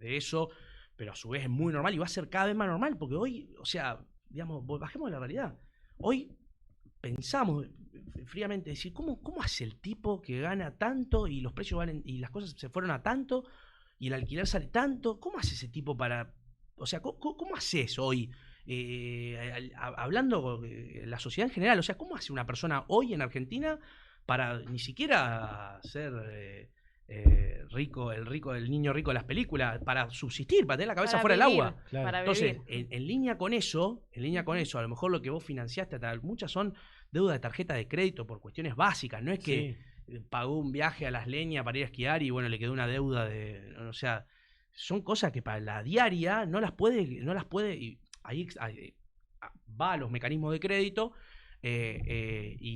eso, pero a su vez es muy normal y va a ser cada vez más normal, porque hoy, o sea, digamos, bajemos de la realidad. Hoy pensamos fríamente, decir, ¿cómo hace el tipo que gana tanto y los precios valen y las cosas se fueron a tanto y el alquiler sale tanto? ¿Cómo hace ese tipo para...? O sea, ¿cómo haces hoy? Hablando de la sociedad en general, o sea, ¿cómo hace una persona hoy en Argentina para ni siquiera ser rico, el niño rico de las películas, para subsistir, para tener la cabeza fuera del agua? Claro. Para Entonces, vivir. en línea con eso, a lo mejor lo que vos financiaste, muchas son deudas de tarjeta de crédito por cuestiones básicas, no es que pagó un viaje a las leñas para ir a esquiar y bueno, le quedó una deuda o sea, son cosas que para la diaria no las puede, y ahí va a los mecanismos de crédito y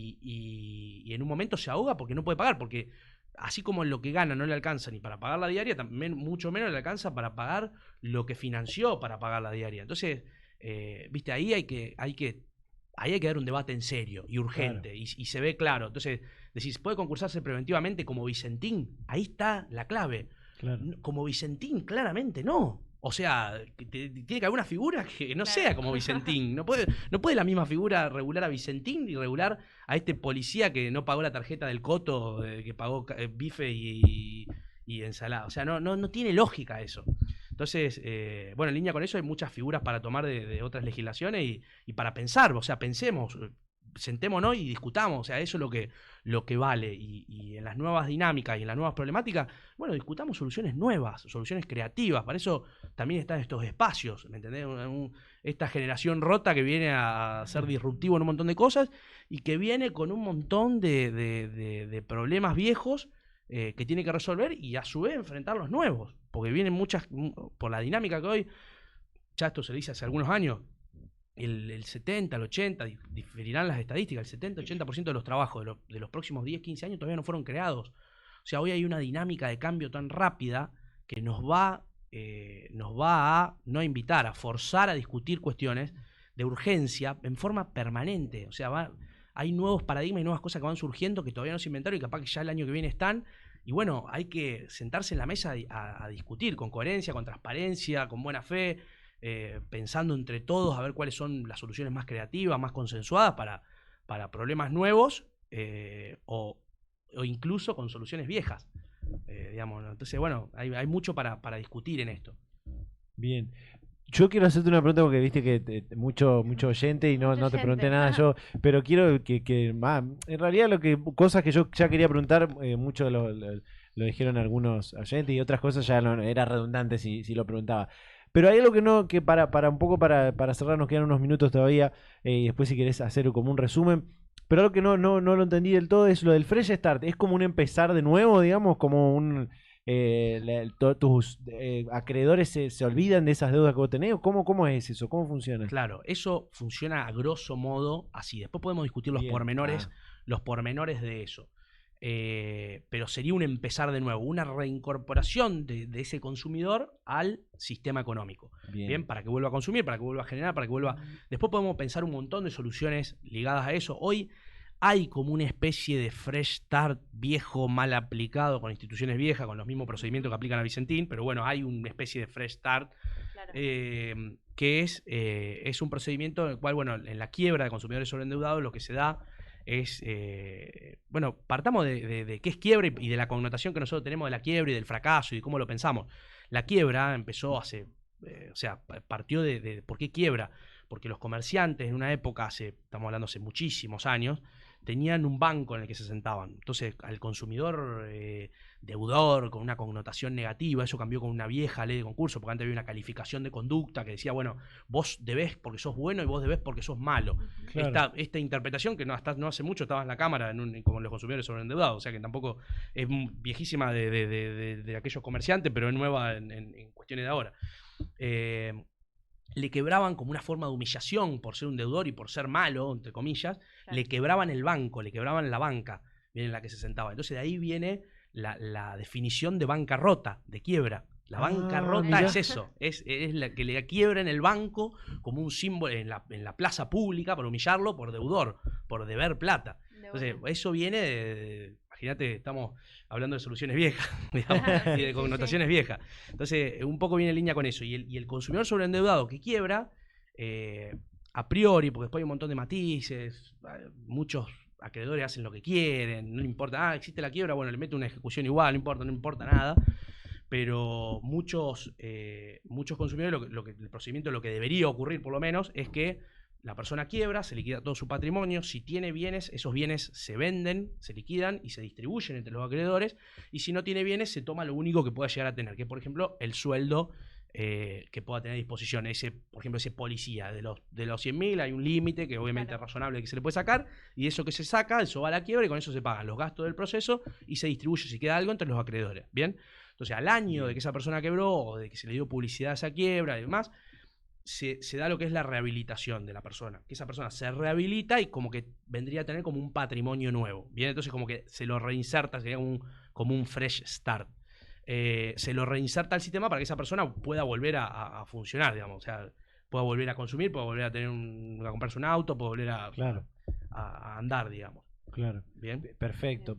en un momento se ahoga porque no puede pagar, porque así como lo que gana no le alcanza ni para pagar la diaria, también mucho menos le alcanza para pagar lo que financió para pagar la diaria. Entonces, viste, ahí hay que dar un debate en serio y urgente, claro. y se ve claro. Entonces, decís, ¿puede concursarse preventivamente como Vicentín? Ahí está la clave. Claro. Como Vicentín, claramente no. O sea, tiene que haber una figura que no sea como Vicentín. No puede la misma figura regular a Vicentín y regular a este policía que no pagó la tarjeta del Coto, que pagó bife y ensalada. O sea, no tiene lógica eso. Entonces, bueno, en línea con eso hay muchas figuras para tomar de otras legislaciones y para pensar. O sea, pensemos, sentémonos y discutamos. O sea, eso es lo que vale. Y en las nuevas dinámicas y en las nuevas problemáticas, bueno, discutamos soluciones nuevas, soluciones creativas. Para eso también están estos espacios, ¿me entendés? Esta generación rota que viene a ser disruptivo en un montón de cosas y que viene con un montón de problemas viejos que tiene que resolver y a su vez enfrentar los nuevos. Porque vienen muchas, por la dinámica que hoy, ya esto se dice hace algunos años, el 70, el 80, diferirán las estadísticas, el 70-80% de los trabajos de los próximos 10-15 años todavía no fueron creados. O sea, hoy hay una dinámica de cambio tan rápida que nos va a no a invitar, a forzar a discutir cuestiones de urgencia en forma permanente. O sea, hay nuevos paradigmas y nuevas cosas que van surgiendo que todavía no se inventaron y capaz que ya el año que viene están. Y bueno, hay que sentarse en la mesa a discutir con coherencia, con transparencia, con buena fe, pensando entre todos a ver cuáles son las soluciones más creativas, más consensuadas para problemas nuevos o incluso con soluciones viejas. Digamos, ¿no? Entonces, bueno, hay mucho para discutir en esto. Bien. Yo quiero hacerte una pregunta porque viste que mucho oyente y no te pregunté nada yo, pero quiero en realidad cosas que yo ya quería preguntar, mucho lo dijeron algunos oyentes y otras cosas ya no, era redundante si lo preguntaba. Pero hay algo que para un poco para cerrar, nos quedan unos minutos todavía, y después si querés hacer como un resumen. Pero algo que no lo entendí del todo es lo del Fresh Start. Es como un empezar de nuevo, digamos, como un... tus acreedores se olvidan de esas deudas que vos tenés. ¿Cómo es eso? ¿Cómo funciona? Claro, eso funciona a grosso modo así. Después podemos discutir los pormenores de eso. Pero sería un empezar de nuevo, una reincorporación de ese consumidor al sistema económico. Bien, para que vuelva a consumir, para que vuelva a generar, para que vuelva... Después podemos pensar un montón de soluciones ligadas a eso. Hoy hay como una especie de fresh start viejo, mal aplicado, con instituciones viejas, con los mismos procedimientos que aplican a Vicentín, pero bueno, hay una especie de fresh start, claro. Que es un procedimiento en el cual, bueno, en la quiebra de consumidores sobreendeudados lo que se da es, bueno, partamos de qué es quiebra y de la connotación que nosotros tenemos de la quiebra y del fracaso y de cómo lo pensamos. La quiebra empezó partió de ¿por qué quiebra? Porque los comerciantes en una época, estamos hablando hace muchísimos años, tenían un banco en el que se sentaban. Entonces, al consumidor deudor, con una connotación negativa, eso cambió con una vieja ley de concurso, porque antes había una calificación de conducta que decía, bueno, vos debés porque sos bueno y vos debés porque sos malo. Claro. Esta interpretación, que no hace mucho estaba en la Cámara como los consumidores sobreendeudados, o sea que tampoco es viejísima de aquellos comerciantes, pero es nueva en cuestiones de ahora. Le quebraban como una forma de humillación por ser un deudor y por ser malo, entre comillas, claro. Le quebraban el banco, le quebraban la banca en la que se sentaba. Entonces de ahí viene la definición de bancarrota, de quiebra. La bancarrota es eso, es la que le quiebran el banco como un símbolo en la plaza pública para humillarlo por deudor, por deber plata. Entonces eso viene imagínate, estamos hablando de soluciones viejas, digamos, y de connotaciones viejas. Entonces, un poco viene en línea con eso. Y el consumidor sobreendeudado que quiebra, a priori, porque después hay un montón de matices, muchos acreedores hacen lo que quieren, no le importa, existe la quiebra, bueno, le mete una ejecución igual, no importa nada. Pero muchos consumidores, el procedimiento, lo que debería ocurrir por lo menos, es que la persona quiebra, se liquida todo su patrimonio, si tiene bienes, esos bienes se venden, se liquidan y se distribuyen entre los acreedores, y si no tiene bienes, se toma lo único que pueda llegar a tener, que por ejemplo, el sueldo que pueda tener a disposición, por ejemplo, ese policía, de los 100.000 hay un límite que obviamente es razonable que se le puede sacar, y eso que se saca, eso va a la quiebra y con eso se pagan los gastos del proceso y se distribuye, si queda algo, entre los acreedores, ¿bien? Entonces, al año de que esa persona quebró o de que se le dio publicidad a esa quiebra y demás, se da lo que es la rehabilitación de la persona. Que esa persona se rehabilita y como que vendría a tener como un patrimonio nuevo. Bien, entonces como que se lo reinserta, sería como un fresh start. Se lo reinserta al sistema para que esa persona pueda volver a funcionar, digamos. O sea, pueda volver a consumir, pueda volver a comprarse un auto, pueda volver a andar, digamos. Claro. Bien. Perfecto.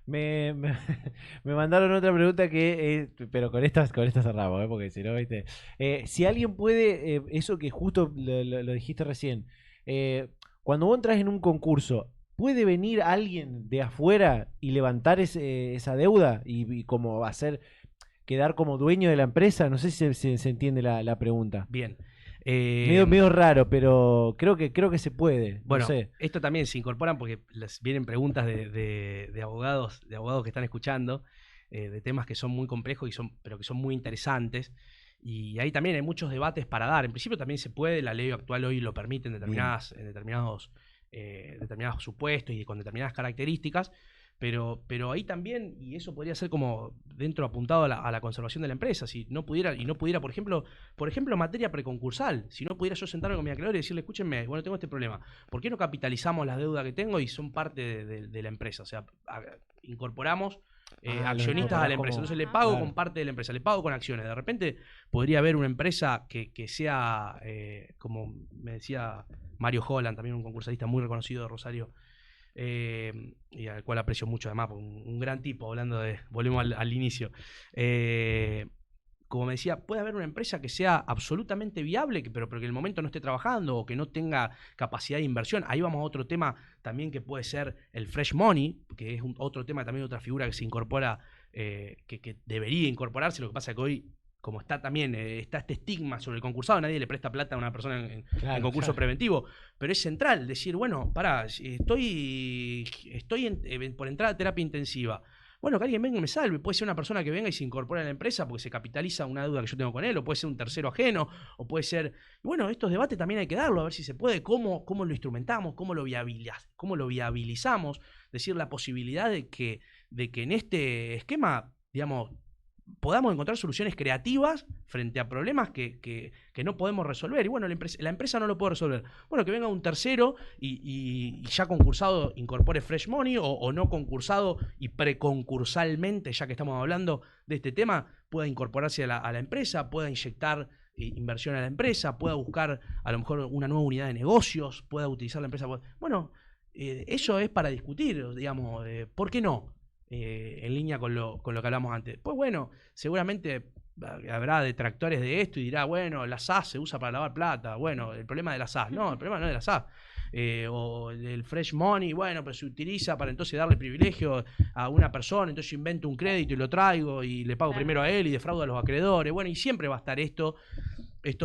Me mandaron otra pregunta pero con esta cerramos, porque si no, ¿viste? Si alguien puede, eso que justo lo dijiste recién, cuando vos entras en un concurso, ¿puede venir alguien de afuera y levantar esa deuda y como quedar como dueño de la empresa? No sé si se entiende la pregunta. Bien. Medio raro, pero creo que se puede. Bueno, no sé. Esto también se incorporan porque les vienen preguntas de abogados que están escuchando, de temas que son muy complejos pero que son muy interesantes. Y ahí también hay muchos debates para dar. En principio también se puede, la ley actual hoy lo permite en determinados supuestos y con determinadas características. Pero ahí también, y eso podría ser como dentro apuntado a la conservación de la empresa, si no pudiera, por ejemplo, materia preconcursal, si no pudiera yo sentarme con mi acreedor y decirle, escúchenme, bueno, tengo este problema, ¿por qué no capitalizamos las deudas que tengo y son parte de la empresa? O sea, incorporamos accionistas a la empresa. Entonces le pago claro, con parte de la empresa, le pago con acciones. De repente podría haber una empresa que sea, como me decía Mario Holland, también un concursista muy reconocido de Rosario, y al cual aprecio mucho además, un gran tipo, volvemos al inicio. Como me decía, puede haber una empresa que sea absolutamente viable, pero que en el momento no esté trabajando o que no tenga capacidad de inversión. Ahí vamos a otro tema también que puede ser el fresh money, que es otro tema también, otra figura que se incorpora, que debería incorporarse. Lo que pasa es que hoy, como está también, está este estigma sobre el concursado, nadie le presta plata a una persona en concurso preventivo, pero es central decir, bueno, pará, estoy por entrar a terapia intensiva. Bueno, que alguien venga y me salve. Puede ser una persona que venga y se incorpora a la empresa porque se capitaliza una deuda que yo tengo con él, o puede ser un tercero ajeno, o puede ser... Bueno, estos debates también hay que darlo, a ver si se puede, cómo lo instrumentamos, cómo lo viabilizamos. Es decir, la posibilidad de que en este esquema, digamos, podamos encontrar soluciones creativas frente a problemas que no podemos resolver. Y bueno, la empresa no lo puede resolver. Bueno, que venga un tercero y ya concursado incorpore fresh money, o no concursado y preconcursalmente, ya que estamos hablando de este tema, pueda incorporarse a la empresa, pueda inyectar inversión a la empresa, pueda buscar a lo mejor una nueva unidad de negocios, pueda utilizar la empresa. Bueno, eso es para discutir, digamos, ¿por qué no? En línea con lo que hablamos antes. Pues bueno, seguramente habrá detractores de esto y dirá, bueno, la SAS se usa para lavar plata. Bueno, el problema de la SAS. No, el problema no es de la SAS. O el fresh money, bueno, pero se utiliza para entonces darle privilegio a una persona, entonces yo invento un crédito y lo traigo y le pago primero a él y defraudo a los acreedores. Bueno, y siempre va a estar estos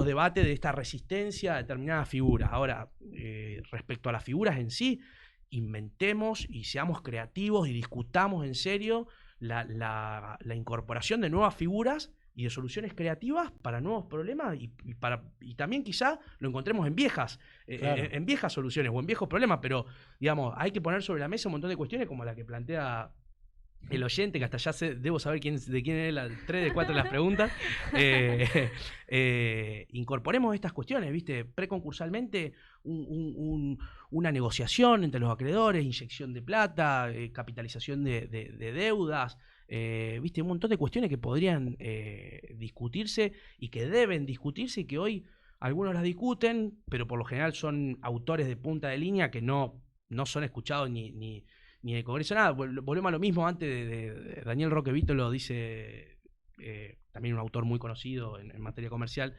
debates de esta resistencia a determinadas figuras. Ahora, respecto a las figuras en sí, inventemos y seamos creativos y discutamos en serio la incorporación de nuevas figuras y de soluciones creativas para nuevos problemas y también quizá lo encontremos en viejas soluciones o en viejos problemas, pero digamos, hay que poner sobre la mesa un montón de cuestiones como la que plantea el oyente, que hasta ya debo saber de quién es las 3 de 4 de las preguntas. Incorporemos estas cuestiones, ¿viste? Preconcursalmente, una negociación entre los acreedores, inyección de plata, capitalización de deudas, ¿viste? Un montón de cuestiones que podrían discutirse y que deben discutirse y que hoy algunos las discuten, pero por lo general son autores de punta de línea que no son escuchados ni de Congreso, nada. Volvemos a lo mismo. Antes de Daniel Roque Vito lo dice, también un autor muy conocido en materia comercial,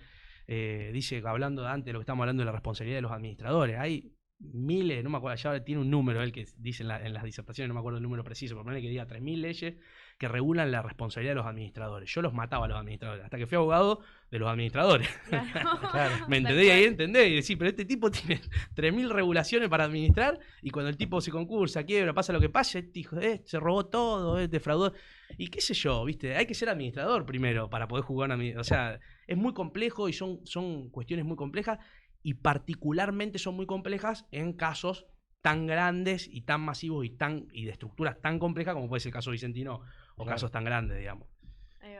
dice, hablando antes de lo que estamos hablando de la responsabilidad de los administradores, hay miles, no me acuerdo, ya tiene un número él que dice en las disertaciones, no me acuerdo el número preciso, pero ponele que diga 3.000 leyes que regulan la responsabilidad de los administradores. Yo los mataba a los administradores, hasta que fui abogado de los administradores. Claro. ¿Me entendés? Y ahí entendés, y decís, pero este tipo tiene 3.000 regulaciones para administrar, y cuando el tipo se concursa, quiebra, pasa lo que pasa, este hijo se robó todo, defraudó. Y qué sé yo, ¿viste? Hay que ser administrador primero para poder jugar o sea, es muy complejo y son cuestiones muy complejas, y particularmente son muy complejas en casos tan grandes y tan masivos y de estructuras tan complejas como puede ser el caso Vicentino o casos tan grandes, digamos.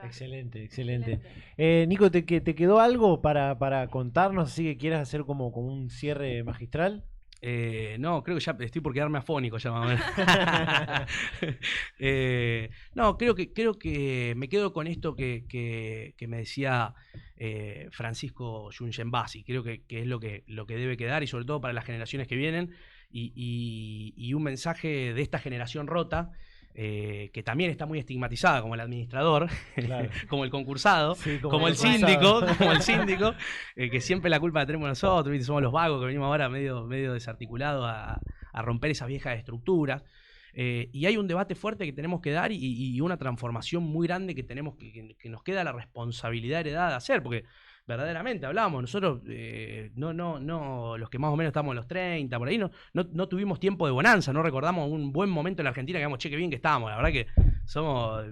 Excelente. Nico, ¿te quedó algo para contarnos, así que quieras hacer como un cierre magistral? No, creo que ya estoy por quedarme afónico ya más o menos. No, creo que me quedo con esto que me decía Francisco Yungenbasi. Creo que es lo que debe quedar, y sobre todo para las generaciones que vienen, y un mensaje de esta generación rota, que también está muy estigmatizada, como el administrador, claro, como el concursado, sí, como el síndico, que siempre la culpa la tenemos nosotros, ¿viste? Somos los vagos que venimos ahora medio desarticulados a romper esas viejas estructuras. Y hay un debate fuerte que tenemos que dar y una transformación muy grande que tenemos que nos queda la responsabilidad heredada de hacer, porque verdaderamente hablamos, nosotros los que más o menos estamos en los 30, por ahí, no tuvimos tiempo de bonanza, no recordamos un buen momento en la Argentina que digamos, che, qué bien que estábamos, la verdad que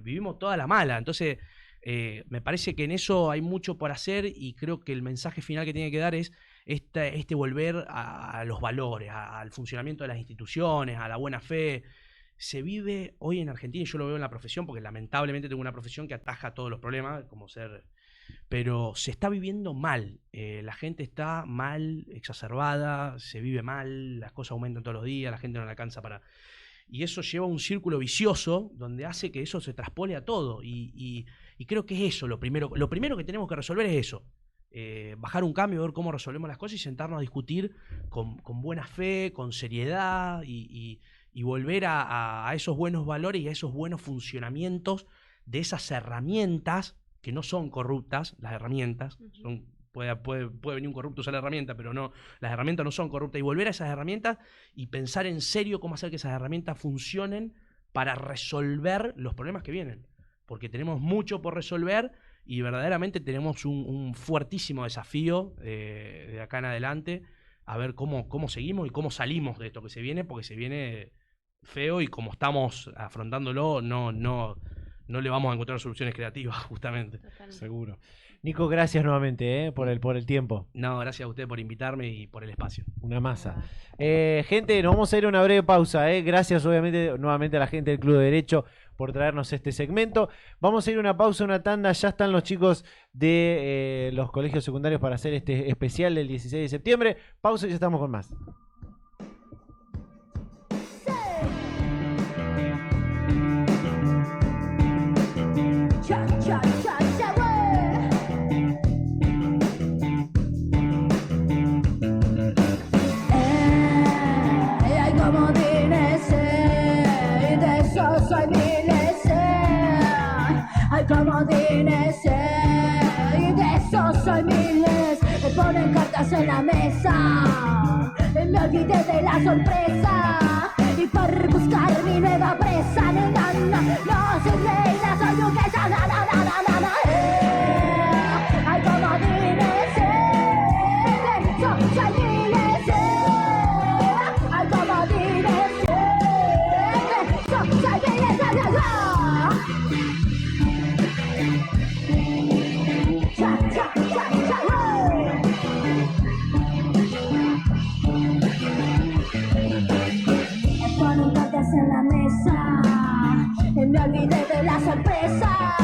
vivimos toda la mala. Entonces me parece que en eso hay mucho por hacer, y creo que el mensaje final que tiene que dar es este volver a los valores, al funcionamiento de las instituciones, a la buena fe. Se vive hoy en Argentina, y yo lo veo en la profesión, porque lamentablemente tengo una profesión que ataja todos los problemas, pero se está viviendo mal. La gente está mal, exacerbada, se vive mal, las cosas aumentan todos los días, la gente no le alcanza para... y eso lleva a un círculo vicioso donde hace que eso se traspole a todo. Y creo que es eso lo primero. Lo primero que tenemos que resolver es eso. Bajar un cambio, ver cómo resolvemos las cosas y sentarnos a discutir con buena fe, con seriedad y volver a esos buenos valores y a esos buenos funcionamientos de esas herramientas que no son corruptas. Las herramientas puede venir un corrupto a usar la herramienta, pero no, las herramientas no son corruptas, y volver a esas herramientas y pensar en serio cómo hacer que esas herramientas funcionen para resolver los problemas que vienen, porque tenemos mucho por resolver y verdaderamente tenemos un fuertísimo desafío de acá en adelante, a ver cómo seguimos y cómo salimos de esto que se viene, porque se viene feo y como estamos afrontándolo no le vamos a encontrar soluciones creativas, justamente. Totalmente. Seguro. Nico, gracias nuevamente por el tiempo. No, gracias a usted por invitarme y por el espacio. Una masa. Gente, nos vamos a ir a una breve pausa. Gracias obviamente nuevamente a la gente del Club de Derecho por traernos este segmento. Vamos a ir a una pausa, una tanda. Ya están los chicos de los colegios secundarios para hacer este especial del 16 de septiembre. Pausa y ya estamos con más. Comodines, y de eso soy miles. Me ponen cartas en la mesa, me olvidé de la sorpresa. Y por buscar mi nueva presa, no soy reina, soy duquesa, Ay, comodines, de eso soy miles. Ay, comodines, de eso soy miles. En la mesa, me olvidé de la sorpresa.